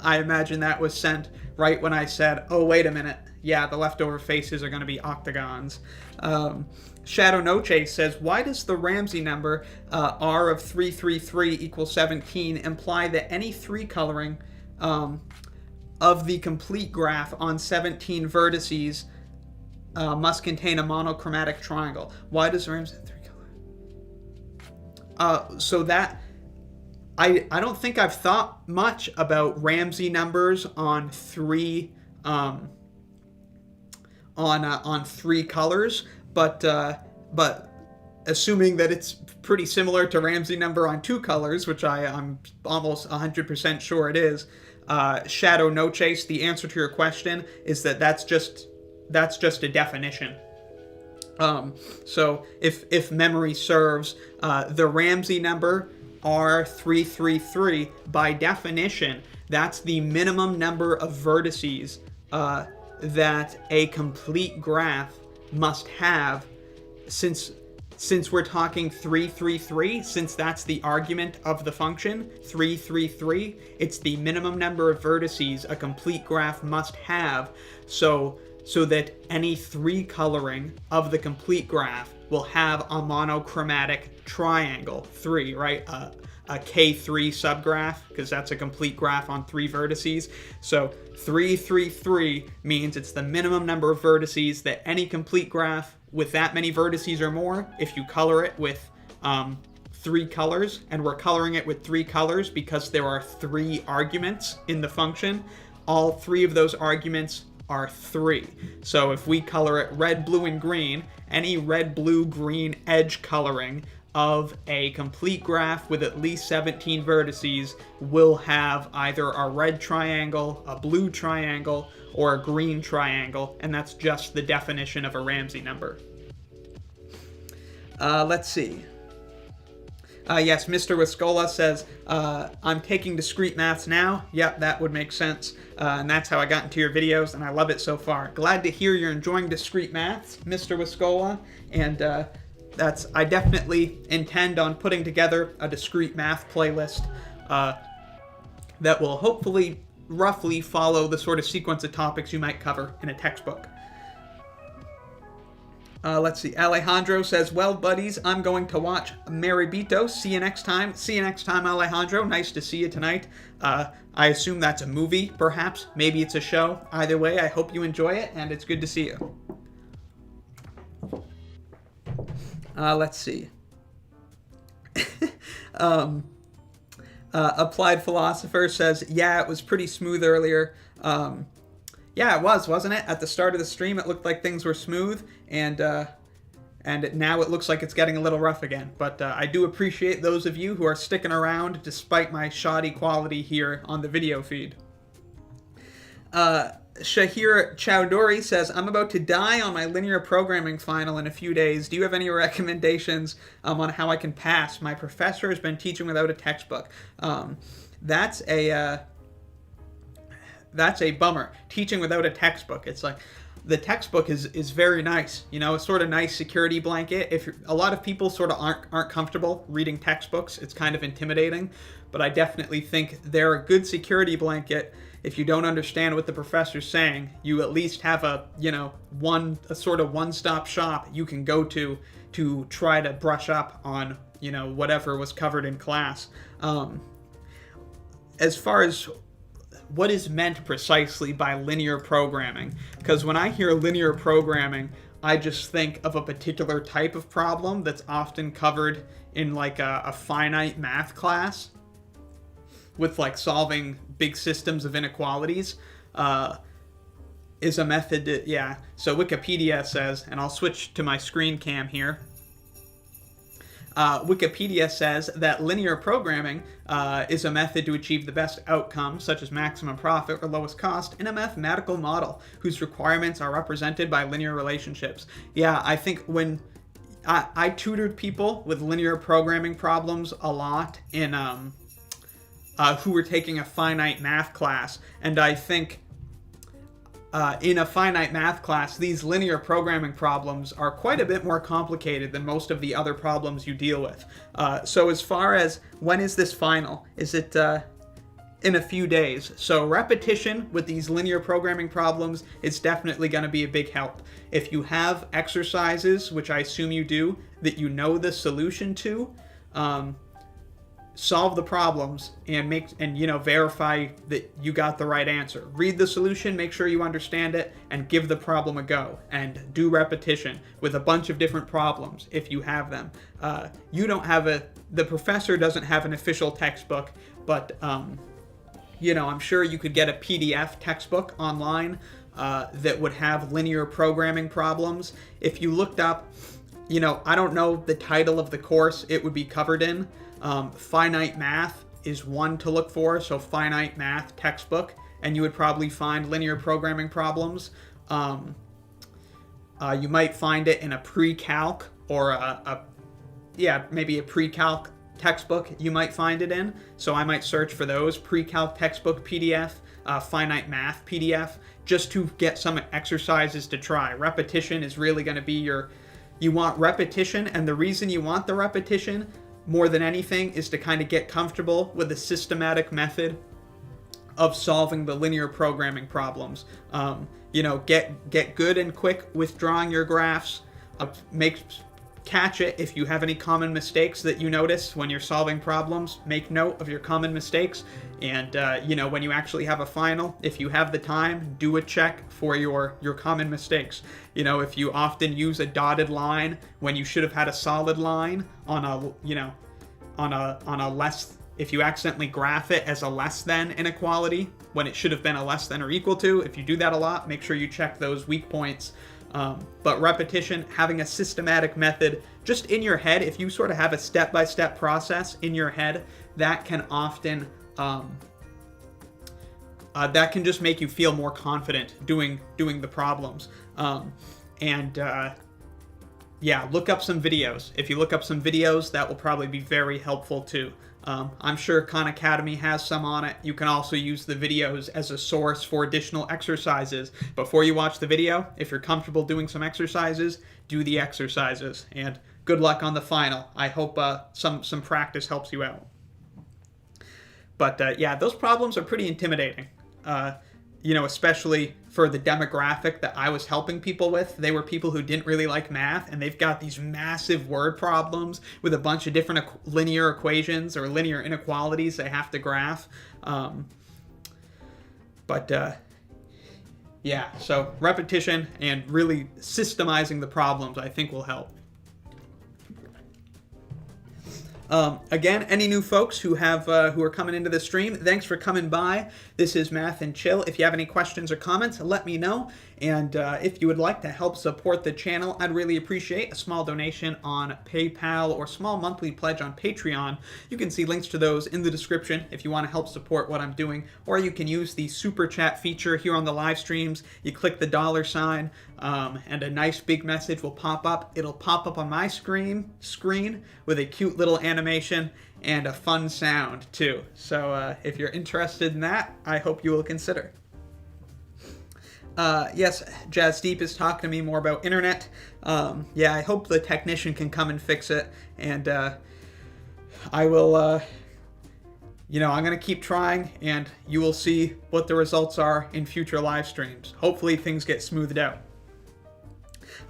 [SPEAKER 1] I imagine that was sent right when I said, oh, wait a minute. Yeah, the leftover faces are going to be octagons. Shadow Noche says, why does the Ramsey number R of 333 equals 17 imply that any 3 coloring of the complete graph on 17 vertices must contain a monochromatic triangle? Why does Ramsey have 3 colors? So that... I don't think I've thought much about Ramsey numbers on 3 on 3 colors, but assuming that it's pretty similar to Ramsey number on 2 colors, which I'm almost 100% sure it is. Shadow No Chase, the answer to your question is that's just a definition. So if memory serves, the Ramsey number R333, by definition, that's the minimum number of vertices that a complete graph must have. Since we're talking 333, since that's the argument of the function 333, it's the minimum number of vertices a complete graph must have, so that any 3 coloring of the complete graph will have a monochromatic triangle, 3, right? A K3 subgraph, because that's a complete graph on 3 vertices. So 333 means it's the minimum number of vertices that any complete graph with that many vertices or more, if you color it with 3 colors, and we're coloring it with 3 colors because there are 3 arguments in the function, all 3 of those arguments are 3. So if we color it red, blue, and green, any red, blue, green edge coloring of a complete graph with at least 17 vertices will have either a red triangle, a blue triangle, or a green triangle, and that's just the definition of a Ramsey number. Let's see. Yes, Mr. Wiscola says, I'm taking discrete maths now. Yep, that would make sense. And that's how I got into your videos, and I love it so far. Glad to hear you're enjoying discrete maths, Mr. Wiscola. And I definitely intend on putting together a discrete math playlist that will hopefully roughly follow the sort of sequence of topics you might cover in a textbook. Let's see. Alejandro says, well, buddies, I'm going to watch Maribito. See you next time. See you next time, Alejandro. Nice to see you tonight. I assume that's a movie, perhaps. Maybe it's a show. Either way, I hope you enjoy it, and it's good to see you. Let's see. Applied Philosopher says, yeah, it was pretty smooth earlier. Yeah, it was, wasn't it? At the start of the stream, it looked like things were smooth, and now it looks like it's getting a little rough again. But I do appreciate those of you who are sticking around despite my shoddy quality here on the video feed. Shahir Chowdhury says, I'm about to die on my linear programming final in a few days. Do you have any recommendations on how I can pass? My professor has been teaching without a textbook. That's that's a bummer. Teaching without a textbook. It's like the textbook is very nice. You know, it's sort of nice security blanket. If a lot of people sort of aren't comfortable reading textbooks, it's kind of intimidating. But I definitely think they're a good security blanket. If you don't understand what the professor's saying, you at least have a sort of one-stop shop you can go to try to brush up on, you know, whatever was covered in class. As far as what is meant precisely by linear programming, because when I hear linear programming, I just think of a particular type of problem that's often covered in like a finite math class with like solving big systems of inequalities. Is a method to, yeah. So Wikipedia says, and I'll switch to my screen cam here. Wikipedia says that linear programming is a method to achieve the best outcome, such as maximum profit or lowest cost, in a mathematical model whose requirements are represented by linear relationships. Yeah, I think when I tutored people with linear programming problems a lot in who were taking a finite math class, and I think in a finite math class, these linear programming problems are quite a bit more complicated than most of the other problems you deal with. So as far as when is this final, is it in a few days? So repetition with these linear programming problems is definitely going to be a big help. If you have exercises, which I assume you do, that you know the solution to, solve the problems and verify that you got the right answer. Read the solution, make sure you understand it, and give the problem a go. And do repetition with a bunch of different problems if you have them. The professor doesn't have an official textbook, but I'm sure you could get a PDF textbook online that would have linear programming problems. If you looked up, I don't know the title of the course it would be covered in. Finite math is one to look for, so finite math textbook, and you would probably find linear programming problems. You might find it in a pre-calc or maybe a pre-calc textbook you might find it in. So I might search for those, pre-calc textbook PDF, finite math PDF, just to get some exercises to try. Repetition is really going to be you want repetition, and the reason you want the repetition more than anything is to kind of get comfortable with the systematic method of solving the linear programming problems. Get good and quick with drawing your graphs. Catch it if you have any common mistakes that you notice when you're solving problems. Make note of your common mistakes, and when you actually have a final, if you have the time, do a check for your common mistakes. If you often use a dotted line when you should have had a solid line on a less, if you accidentally graph it as a less than inequality when it should have been a less than or equal to, if you do that a lot, make sure you check those weak points. But repetition, having a systematic method just in your head, if you sort of have a step-by-step process in your head, that can often that can just make you feel more confident doing the problems. Look up some videos. If you look up some videos, that will probably be very helpful too. I'm sure Khan Academy has some on it. You can also use the videos as a source for additional exercises. Before you watch the video, if you're comfortable doing some exercises, do the exercises. And good luck on the final. I hope some practice helps you out. But those problems are pretty intimidating. Especially for the demographic that I was helping people with. They were people who didn't really like math, and they've got these massive word problems with a bunch of different linear equations or linear inequalities they have to graph. So repetition and really systemizing the problems, I think, will help. Again, any new folks who are coming into the stream, thanks for coming by. This is Math and Chill. If you have any questions or comments, let me know. And if you would like to help support the channel, I'd really appreciate a small donation on PayPal or small monthly pledge on Patreon. You can see links to those in the description if you want to help support what I'm doing. Or you can use the Super Chat feature here on the live streams. You click the $sign, and a nice big message will pop up. It'll pop up on my screen with a cute little animation and a fun sound too. So if you're interested in that, I hope you will consider. Yes, Jazz Deep is talking to me more about internet. Yeah, I hope the technician can come and fix it, and I will, I'm going to keep trying, and you will see what the results are in future live streams. Hopefully things get smoothed out.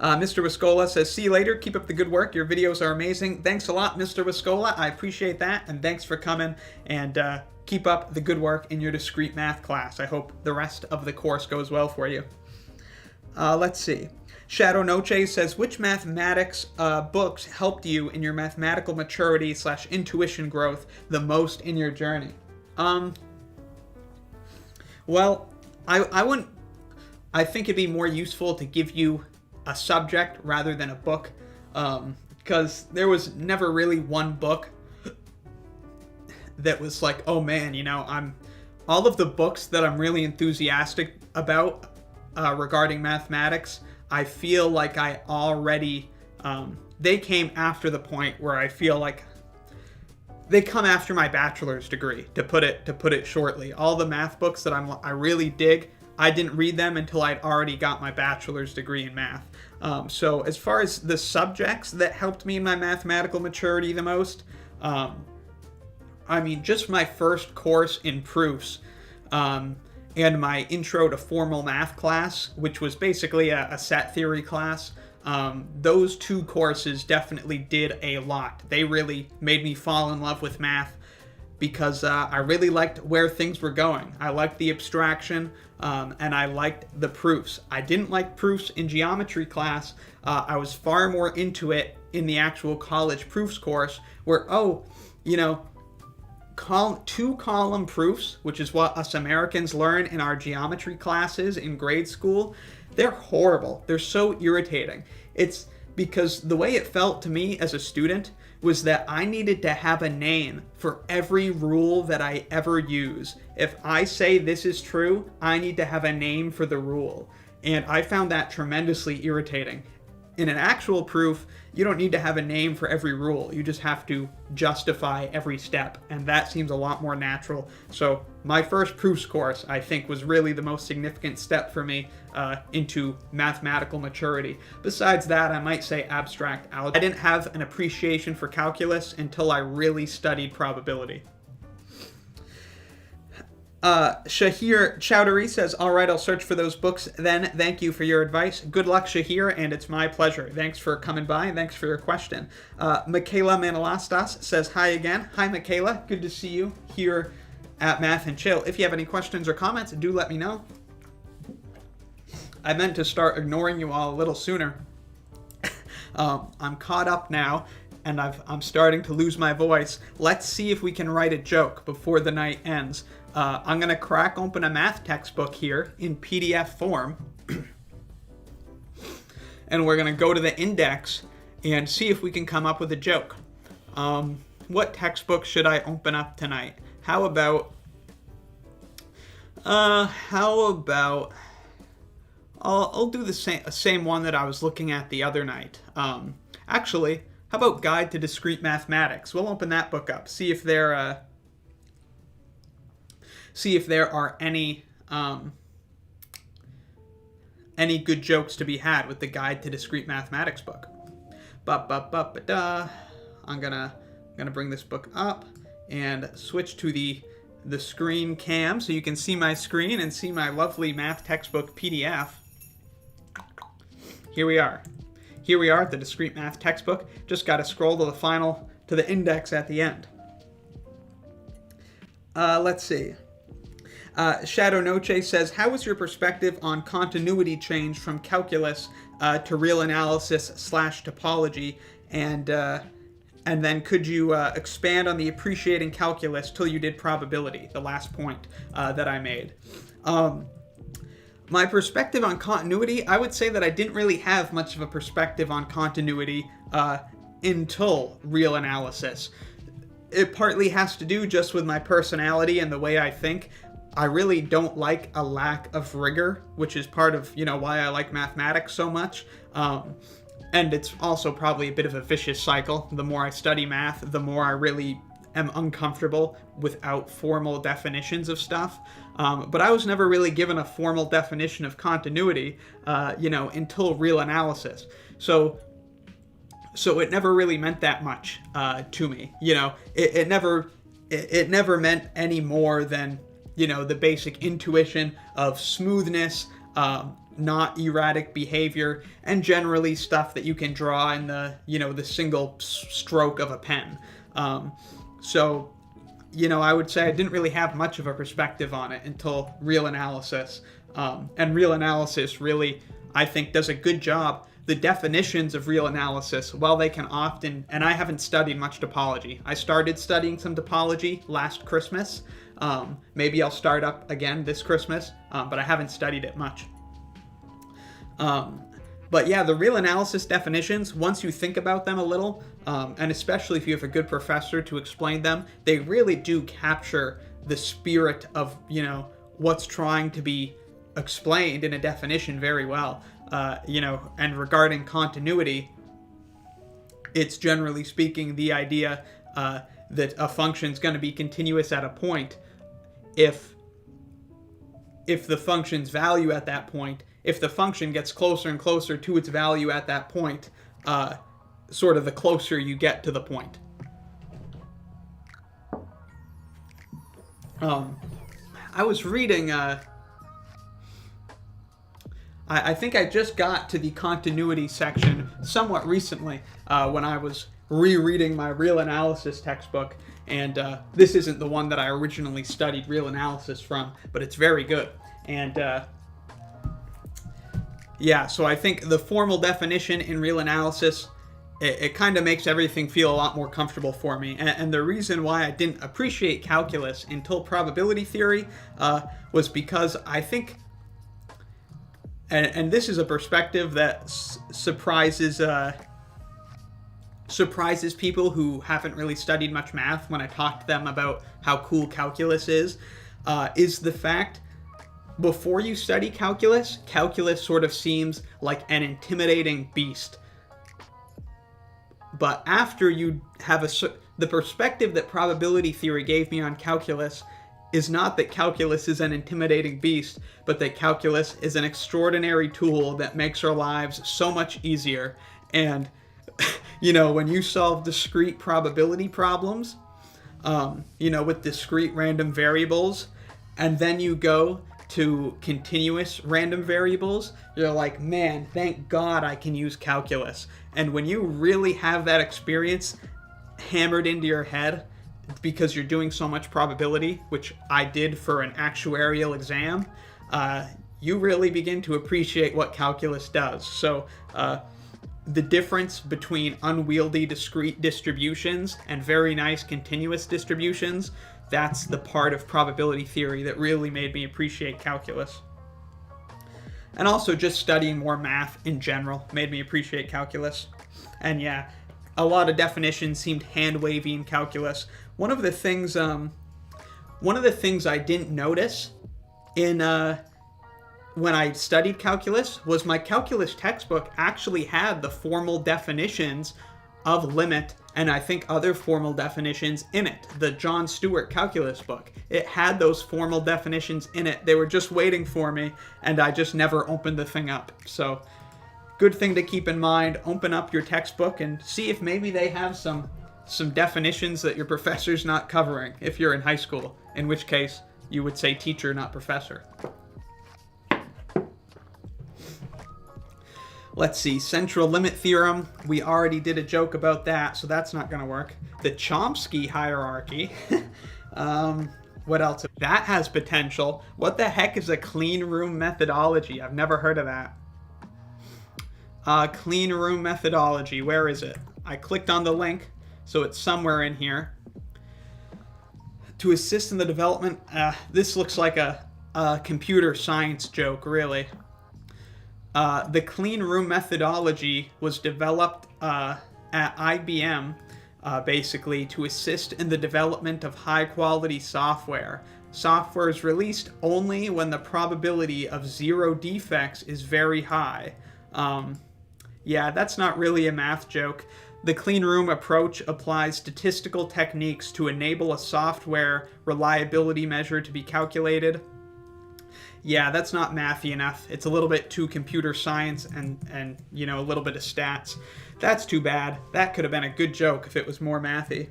[SPEAKER 1] Mr. Wiscola says, see you later. Keep up the good work. Your videos are amazing. Thanks a lot, Mr. Wiscola. I appreciate that, and thanks for coming, and keep up the good work in your discrete math class. I hope the rest of the course goes well for you. Let's see. Shadow Noche says, which mathematics books helped you in your mathematical maturity / intuition growth the most in your journey? Well, I think it'd be more useful to give you a subject rather than a book, because there was never really one book that was like, oh man, all of the books that I'm really enthusiastic about regarding mathematics, I feel like I already, they came after the point where I feel like they come after my bachelor's degree, to put it shortly. All the math books that I really dig, I didn't read them until I'd already got my bachelor's degree in math. So as far as the subjects that helped me in my mathematical maturity the most, just my first course in proofs, and my intro to formal math class, which was basically a set theory class. Those two courses definitely did a lot. They really made me fall in love with math because I really liked where things were going. I liked the abstraction, and I liked the proofs. I didn't like proofs in geometry class. I was far more into it in the actual college proofs course, where, two-column proofs, which is what us Americans learn in our geometry classes in grade school, they're horrible. They're so irritating. It's because the way it felt to me as a student was that I needed to have a name for every rule that I ever use. If I say this is true, I need to have a name for the rule. And I found that tremendously irritating. In an actual proof, you don't need to have a name for every rule. You just have to justify every step, and that seems a lot more natural. So my first proofs course, I think, was really the most significant step for me into mathematical maturity. Besides that, I might say abstract algebra. I didn't have an appreciation for calculus until I really studied probability. Shahir Chowdhury says, all right, I'll search for those books then. Thank you for your advice. Good luck, Shahir, and it's my pleasure. Thanks for coming by, and thanks for your question. Michaela Manolastas says, hi again. Hi, Michaela. Good to see you here at Math and Chill. If you have any questions or comments, do let me know. I meant to start ignoring you all a little sooner. I'm caught up now, and I'm starting to lose my voice. Let's see if we can write a joke before the night ends. I'm going to crack open a math textbook here in PDF form, and we're going to go to the index and see if we can come up with a joke. What textbook should I open up tonight? How about I'll do the same one that I was looking at the other night. Actually, how about Guide to Discrete Mathematics? We'll open that book up, see if there are any good jokes to be had with the Guide to Discrete Mathematics book. I'm gonna bring this book up and switch to the screen cam so you can see my screen and see my lovely math textbook PDF. Here we are at the Discrete Math textbook. Just got to scroll to the index at the end. Let's see. Shadow Noche says, how was your perspective on continuity change from calculus to real analysis / topology? And then could you expand on the appreciating calculus till you did probability, the last point that I made? My perspective on continuity, I would say that I didn't really have much of a perspective on continuity until real analysis. It partly has to do just with my personality and the way I think. I really don't like a lack of rigor, which is part of, why I like mathematics so much. And it's also probably a bit of a vicious cycle. The more I study math, the more I really am uncomfortable without formal definitions of stuff. But I was never really given a formal definition of continuity, until real analysis. So it never really meant that much to me. It never meant any more than, the basic intuition of smoothness, not erratic behavior, and generally stuff that you can draw in the single stroke of a pen. I would say I didn't really have much of a perspective on it until real analysis. And real analysis really, I think, does a good job. The definitions of real analysis, while they can often, and I haven't studied much topology. I started studying some topology last Christmas. Maybe I'll start up again this Christmas, but I haven't studied it much. But yeah, the real analysis definitions, once you think about them a little, and especially if you have a good professor to explain them, they really do capture the spirit of, what's trying to be explained in a definition very well. And regarding continuity, it's generally speaking the idea that a function is going to be continuous at a point if the function's value at that point, if the function gets closer and closer to its value at that point, sort of the closer you get to the point. I was reading, I think I just got to the continuity section somewhat recently when I was rereading my real analysis textbook, and this isn't the one that I originally studied real analysis from, but it's very good. And so I think the formal definition in real analysis, it kind of makes everything feel a lot more comfortable for me. And the reason why I didn't appreciate calculus until probability theory was because I think, and this is a perspective that surprises people who haven't really studied much math when I talk to them about how cool calculus is the fact, before you study calculus sort of seems like an intimidating beast. But after you have the perspective that probability theory gave me on calculus is not that calculus is an intimidating beast, but that calculus is an extraordinary tool that makes our lives so much easier. And, when you solve discrete probability problems, with discrete random variables, and then you go to continuous random variables, you're like, man, thank God I can use calculus. And when you really have that experience hammered into your head because you're doing so much probability, which I did for an actuarial exam, you really begin to appreciate what calculus does. So the difference between unwieldy discrete distributions and very nice continuous distributions, that's the part of probability theory that really made me appreciate calculus. And also just studying more math in general made me appreciate calculus. And yeah, a lot of definitions seemed hand-wavy in calculus. One of the things I didn't notice in when I studied calculus was my calculus textbook actually had the formal definitions of limit and I think other formal definitions in it. The John Stewart calculus book, it had those formal definitions in it. They were just waiting for me, and I just never opened the thing up. So, good thing to keep in mind. Open up your textbook and see if maybe they have some definitions that your professor's not covering if you're in high school, in which case you would say teacher, not professor. Let's see, central limit theorem. We already did a joke about that, so that's not going to work. The Chomsky hierarchy. What else? That has potential. What the heck is a clean room methodology? I've never heard of that. Clean room methodology. Where is it? I clicked on the link, so it's somewhere in here. To assist in the development. This looks like a computer science joke, really. The clean room methodology was developed at IBM, basically, to assist in the development of high-quality software. Software is released only when the probability of zero defects is very high. Yeah, that's not really a math joke. The clean room approach applies statistical techniques to enable a software reliability measure to be calculated. Yeah, that's not mathy enough. It's a little bit too computer science and you know, a little bit of stats. That's too bad. That could have been a good joke if it was more mathy.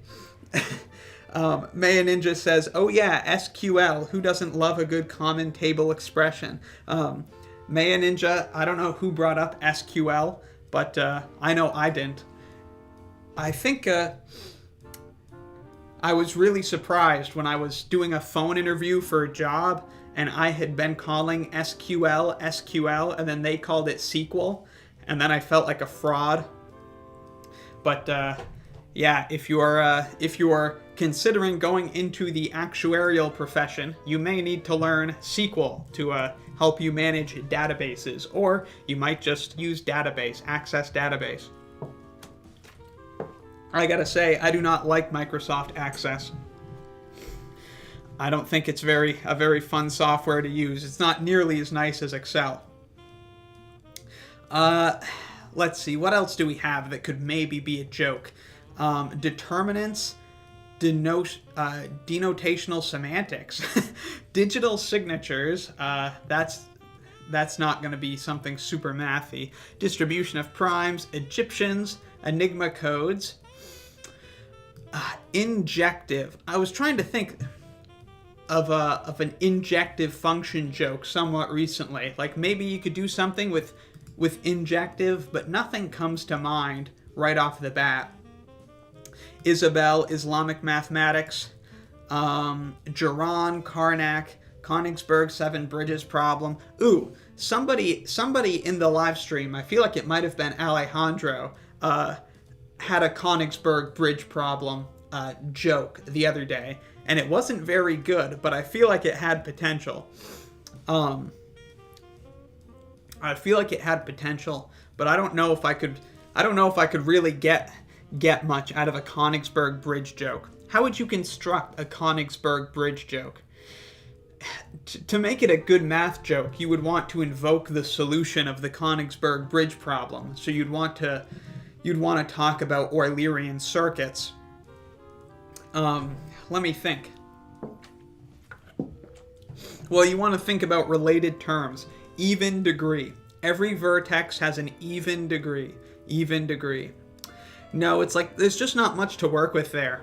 [SPEAKER 1] Maya Ninja says, oh yeah, SQL. Who doesn't love a good common table expression? Maya Ninja, I don't know who brought up SQL, but I know I didn't. I think I was really surprised when I was doing a phone interview for a job and I had been calling SQL, and then they called it SQL, and then I felt like a fraud. But yeah, if you are considering going into the actuarial profession, you may need to learn SQL to help you manage databases, or you might just use Access Database. I gotta say, I do not like Microsoft Access. I don't think it's a very fun software to use. It's not nearly as nice as Excel. Let's see, what else do we have that could maybe be a joke? Determinants, denotational semantics, digital signatures, that's not going to be something super mathy. Distribution of primes, Egyptians, Enigma codes, injective. I was trying to think of an injective function joke somewhat recently. Like maybe you could do something with injective, but nothing comes to mind right off the bat. Isabel, Islamic mathematics, Geron, Karnak, Königsberg, Seven Bridges problem. Ooh, somebody in the live stream, I feel like it might have been Alejandro, had a Königsberg bridge problem joke the other day, and it wasn't very good, but I feel like it had potential. I feel like it had potential, but I don't know if I could really get much out of a Königsberg bridge joke. How would you construct a Königsberg bridge joke? To make it a good math joke, you would want to invoke the solution of the Königsberg bridge problem. So you'd want to talk about Eulerian circuits. Let me think. Well, you want to think about related terms. Even degree. Every vertex has an even degree. Even degree. No, it's like there's just not much to work with there.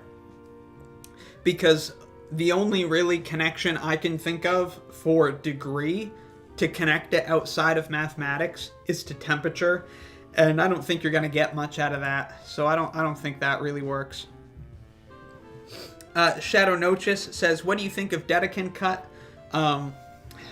[SPEAKER 1] Because the only really connection I can think of for degree to connect it outside of mathematics is to temperature, and I don't think you're going to get much out of that. So I don't think that really works. Shadow Nochis says, what do you think of Dedekind cut? I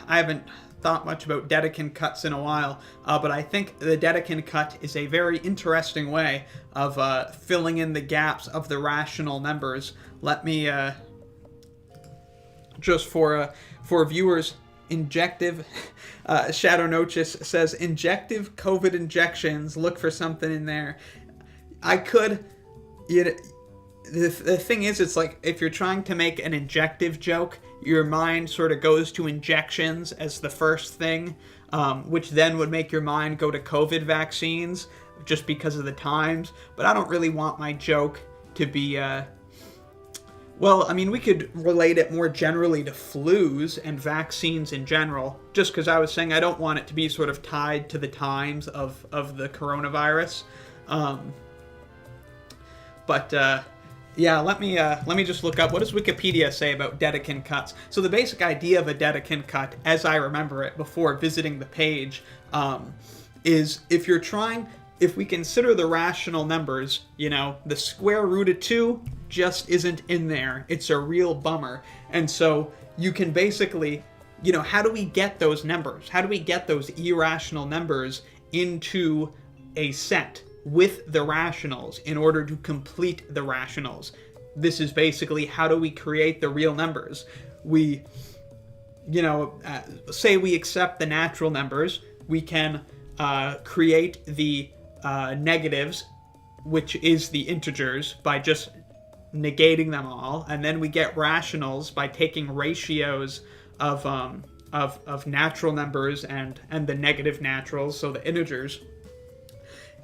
[SPEAKER 1] haven't thought much about Dedekind cuts in a while, but I think the Dedekind cut is a very interesting way of filling in the gaps of the rational numbers. Let me just for viewers, injective. Shadow Nochis says injective COVID injections. Look for something in there. I could. The thing is, it's like if you're trying to make an injective joke, your mind sort of goes to injections as the first thing, which then would make your mind go to COVID vaccines just because of the times. But I don't really want my joke to be, well, I mean, we could relate it more generally to flus and vaccines in general, just because I was saying I don't want it to be sort of tied to the times of the coronavirus. Yeah, let me just look up, what does Wikipedia say about Dedekind cuts? So the basic idea of a Dedekind cut, as I remember it before visiting the page, is if we consider the rational numbers, the square root of 2 just isn't in there. It's a real bummer. And so you can basically, how do we get those numbers? How do we get those irrational numbers into a set with the rationals in order to complete the rationals? This is basically, how do we create the real numbers? We, say we accept the natural numbers, we can create the negatives, which is the integers, by just negating them all, and then we get rationals by taking ratios of natural numbers and the negative naturals, so the integers.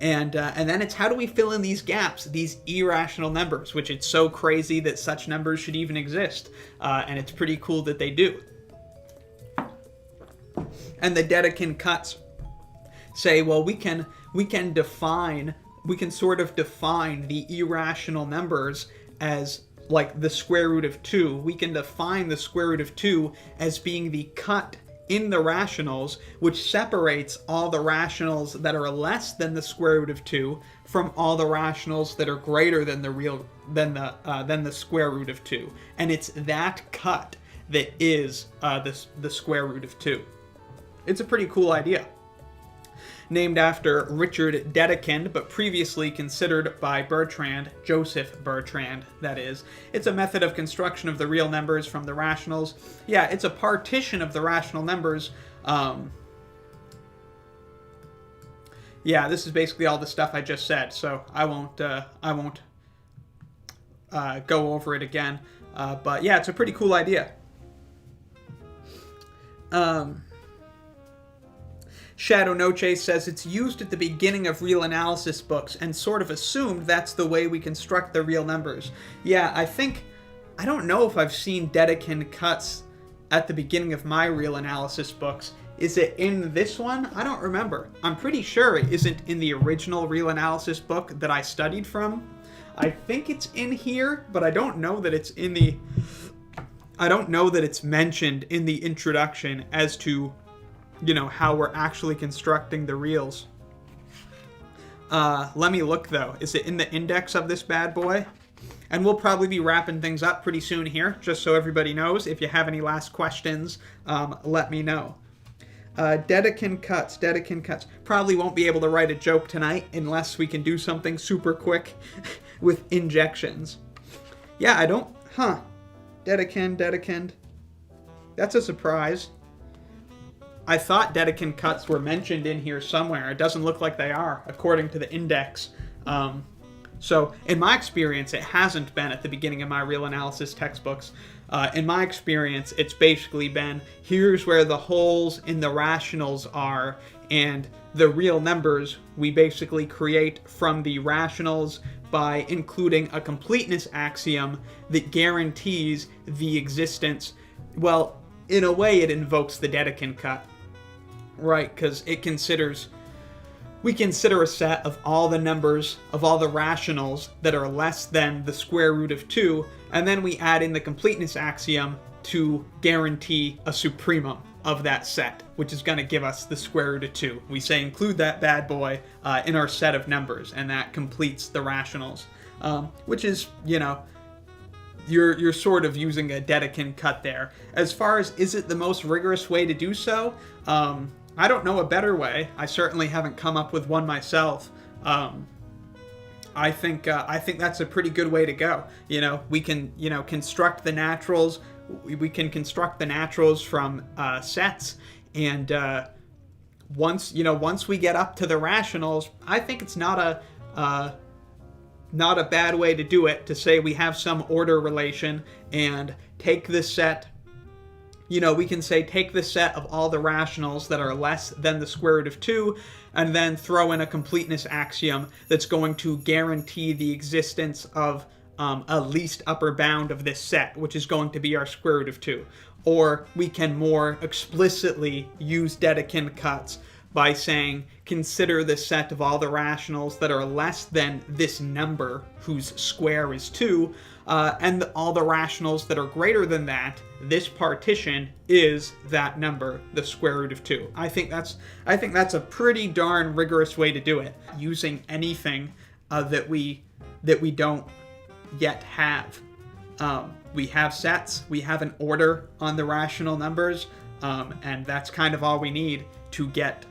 [SPEAKER 1] And then it's how do we fill in these gaps, these irrational numbers, which it's so crazy that such numbers should even exist. And it's pretty cool that they do. And the Dedekind cuts say, well, we can sort of define the irrational numbers as like the square root of 2. We can define the square root of 2 as being the cut in the rationals, which separates all the rationals that are less than the square root of 2 from all the rationals that are greater than the square root of 2. And it's that cut that is the square root of 2. It's a pretty cool idea. Named after Richard Dedekind, but previously considered by Bertrand, Joseph Bertrand, that is. It's a method of construction of the real numbers from the rationals. Yeah, it's a partition of the rational numbers. Yeah, this is basically all the stuff I just said, so I won't go over it again. But yeah, it's a pretty cool idea. Shadow Noche says it's used at the beginning of real analysis books and sort of assumed that's the way we construct the real numbers. Yeah, I don't know if I've seen Dedekind cuts at the beginning of my real analysis books. Is it in this one? I don't remember. I'm pretty sure it isn't in the original real analysis book that I studied from. I think it's in here, but I don't know that it's mentioned in the introduction as to how we're actually constructing the reals. Let me look, though. Is it in the index of this bad boy? And we'll probably be wrapping things up pretty soon here, just so everybody knows. If you have any last questions, let me know. Dedekind cuts. Probably won't be able to write a joke tonight unless we can do something super quick with injections. Yeah, I don't... Dedekind. That's a surprise. I thought Dedekind cuts were mentioned in here somewhere. It doesn't look like they are, according to the index. So, in my experience, it hasn't been at the beginning of my real analysis textbooks. In my experience, it's basically been, here's where the holes in the rationals are, and the real numbers we basically create from the rationals by including a completeness axiom that guarantees the existence. Well, in a way, it invokes the Dedekind cut. Right, because we consider a set of all the numbers, of all the rationals that are less than the square root of 2, and then we add in the completeness axiom to guarantee a supremum of that set, which is going to give us the square root of 2. We say include that bad boy in our set of numbers, and that completes the rationals, which is, you're sort of using a Dedekind cut there. As far as is it the most rigorous way to do so, I don't know a better way. I certainly haven't come up with one myself. I think that's a pretty good way to go. We can construct the naturals. We can construct the naturals from sets, and once we get up to the rationals, I think it's not a bad way to do it, to say we have some order relation and take this set. We can say take the set of all the rationals that are less than the square root of 2, and then throw in a completeness axiom that's going to guarantee the existence of a least upper bound of this set, which is going to be our square root of 2. Or we can more explicitly use Dedekind cuts by saying, consider the set of all the rationals that are less than this number, whose square is 2, and all the rationals that are greater than that. This partition is that number, the square root of 2. I think that's a pretty darn rigorous way to do it, using anything that we don't yet have. We have sets, we have an order on the rational numbers, and that's kind of all we need to get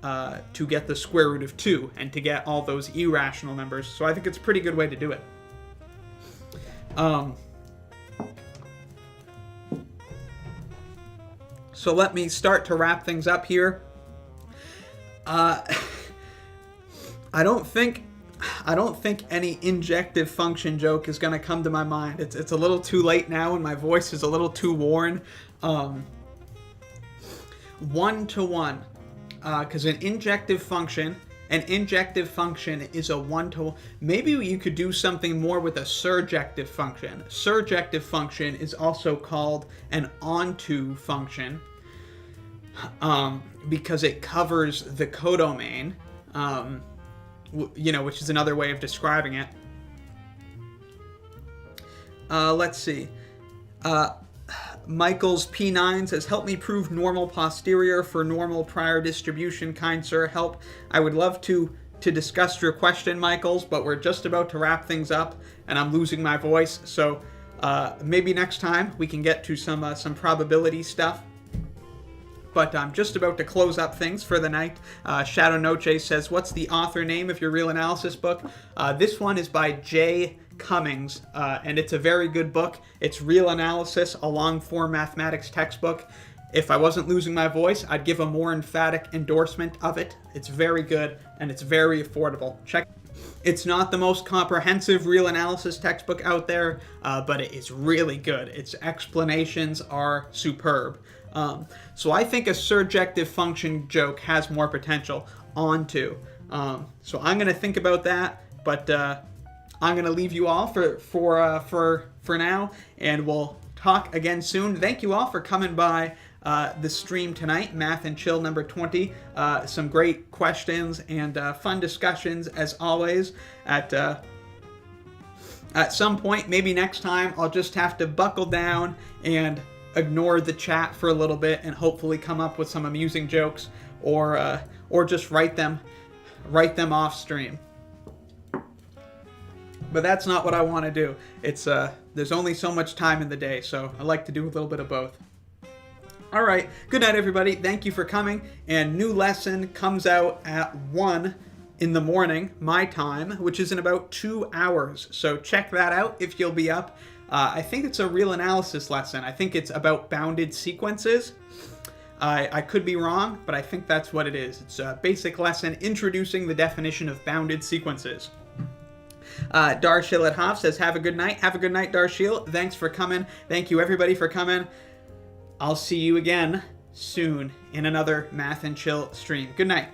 [SPEAKER 1] the square root of 2 and to get all those irrational numbers. So I think it's a pretty good way to do it. So let me start to wrap things up here. I don't think any injective function joke is going to come to my mind. It's a little too late now, and my voice is a little too worn. 1-to-1, because an injective function An injective function is a one-to-one. Maybe you could do something more with a surjective function. Surjective function is also called an onto function because it covers the codomain, which is another way of describing it. Let's see. Michael's P9 says, help me prove normal posterior for normal prior distribution, kind sir, help. I would love to discuss your question, Michaels, but we're just about to wrap things up, and I'm losing my voice, so maybe next time we can get to some probability stuff. But I'm just about to close up things for the night. Shadow Noche says, what's the author name of your real analysis book? This one is by Jay Cummings, and it's a very good book. It's Real Analysis, a long-form mathematics textbook. If I wasn't losing my voice, I'd give a more emphatic endorsement of it. It's very good, and it's very affordable. Check. It's not the most comprehensive real analysis textbook out there, but it is really good. Its explanations are superb. So I think a surjective function joke has more potential. Onto. So I'm going to think about that, but I'm going to leave you all for now, and we'll talk again soon. Thank you all for coming by the stream tonight, Math and Chill number 20. Some great questions and fun discussions as always. At some point, maybe next time, I'll just have to buckle down and ignore the chat for a little bit and hopefully come up with some amusing jokes, or just write them off stream. But that's not what I want to do. It's there's only so much time in the day, so I like to do a little bit of both. All right, good night, everybody. Thank you for coming. And new lesson comes out at 1 in the morning, my time, which is in about 2 hours. So check that out if you'll be up. I think it's a real analysis lesson. I think it's about bounded sequences. I could be wrong, but I think that's what it is. It's a basic lesson introducing the definition of bounded sequences. Darshil at Hoff says, have a good night. Have a good night, Darshil. Thanks for coming. Thank you, everybody, for coming. I'll see you again soon in another Math and Chill stream. Good night.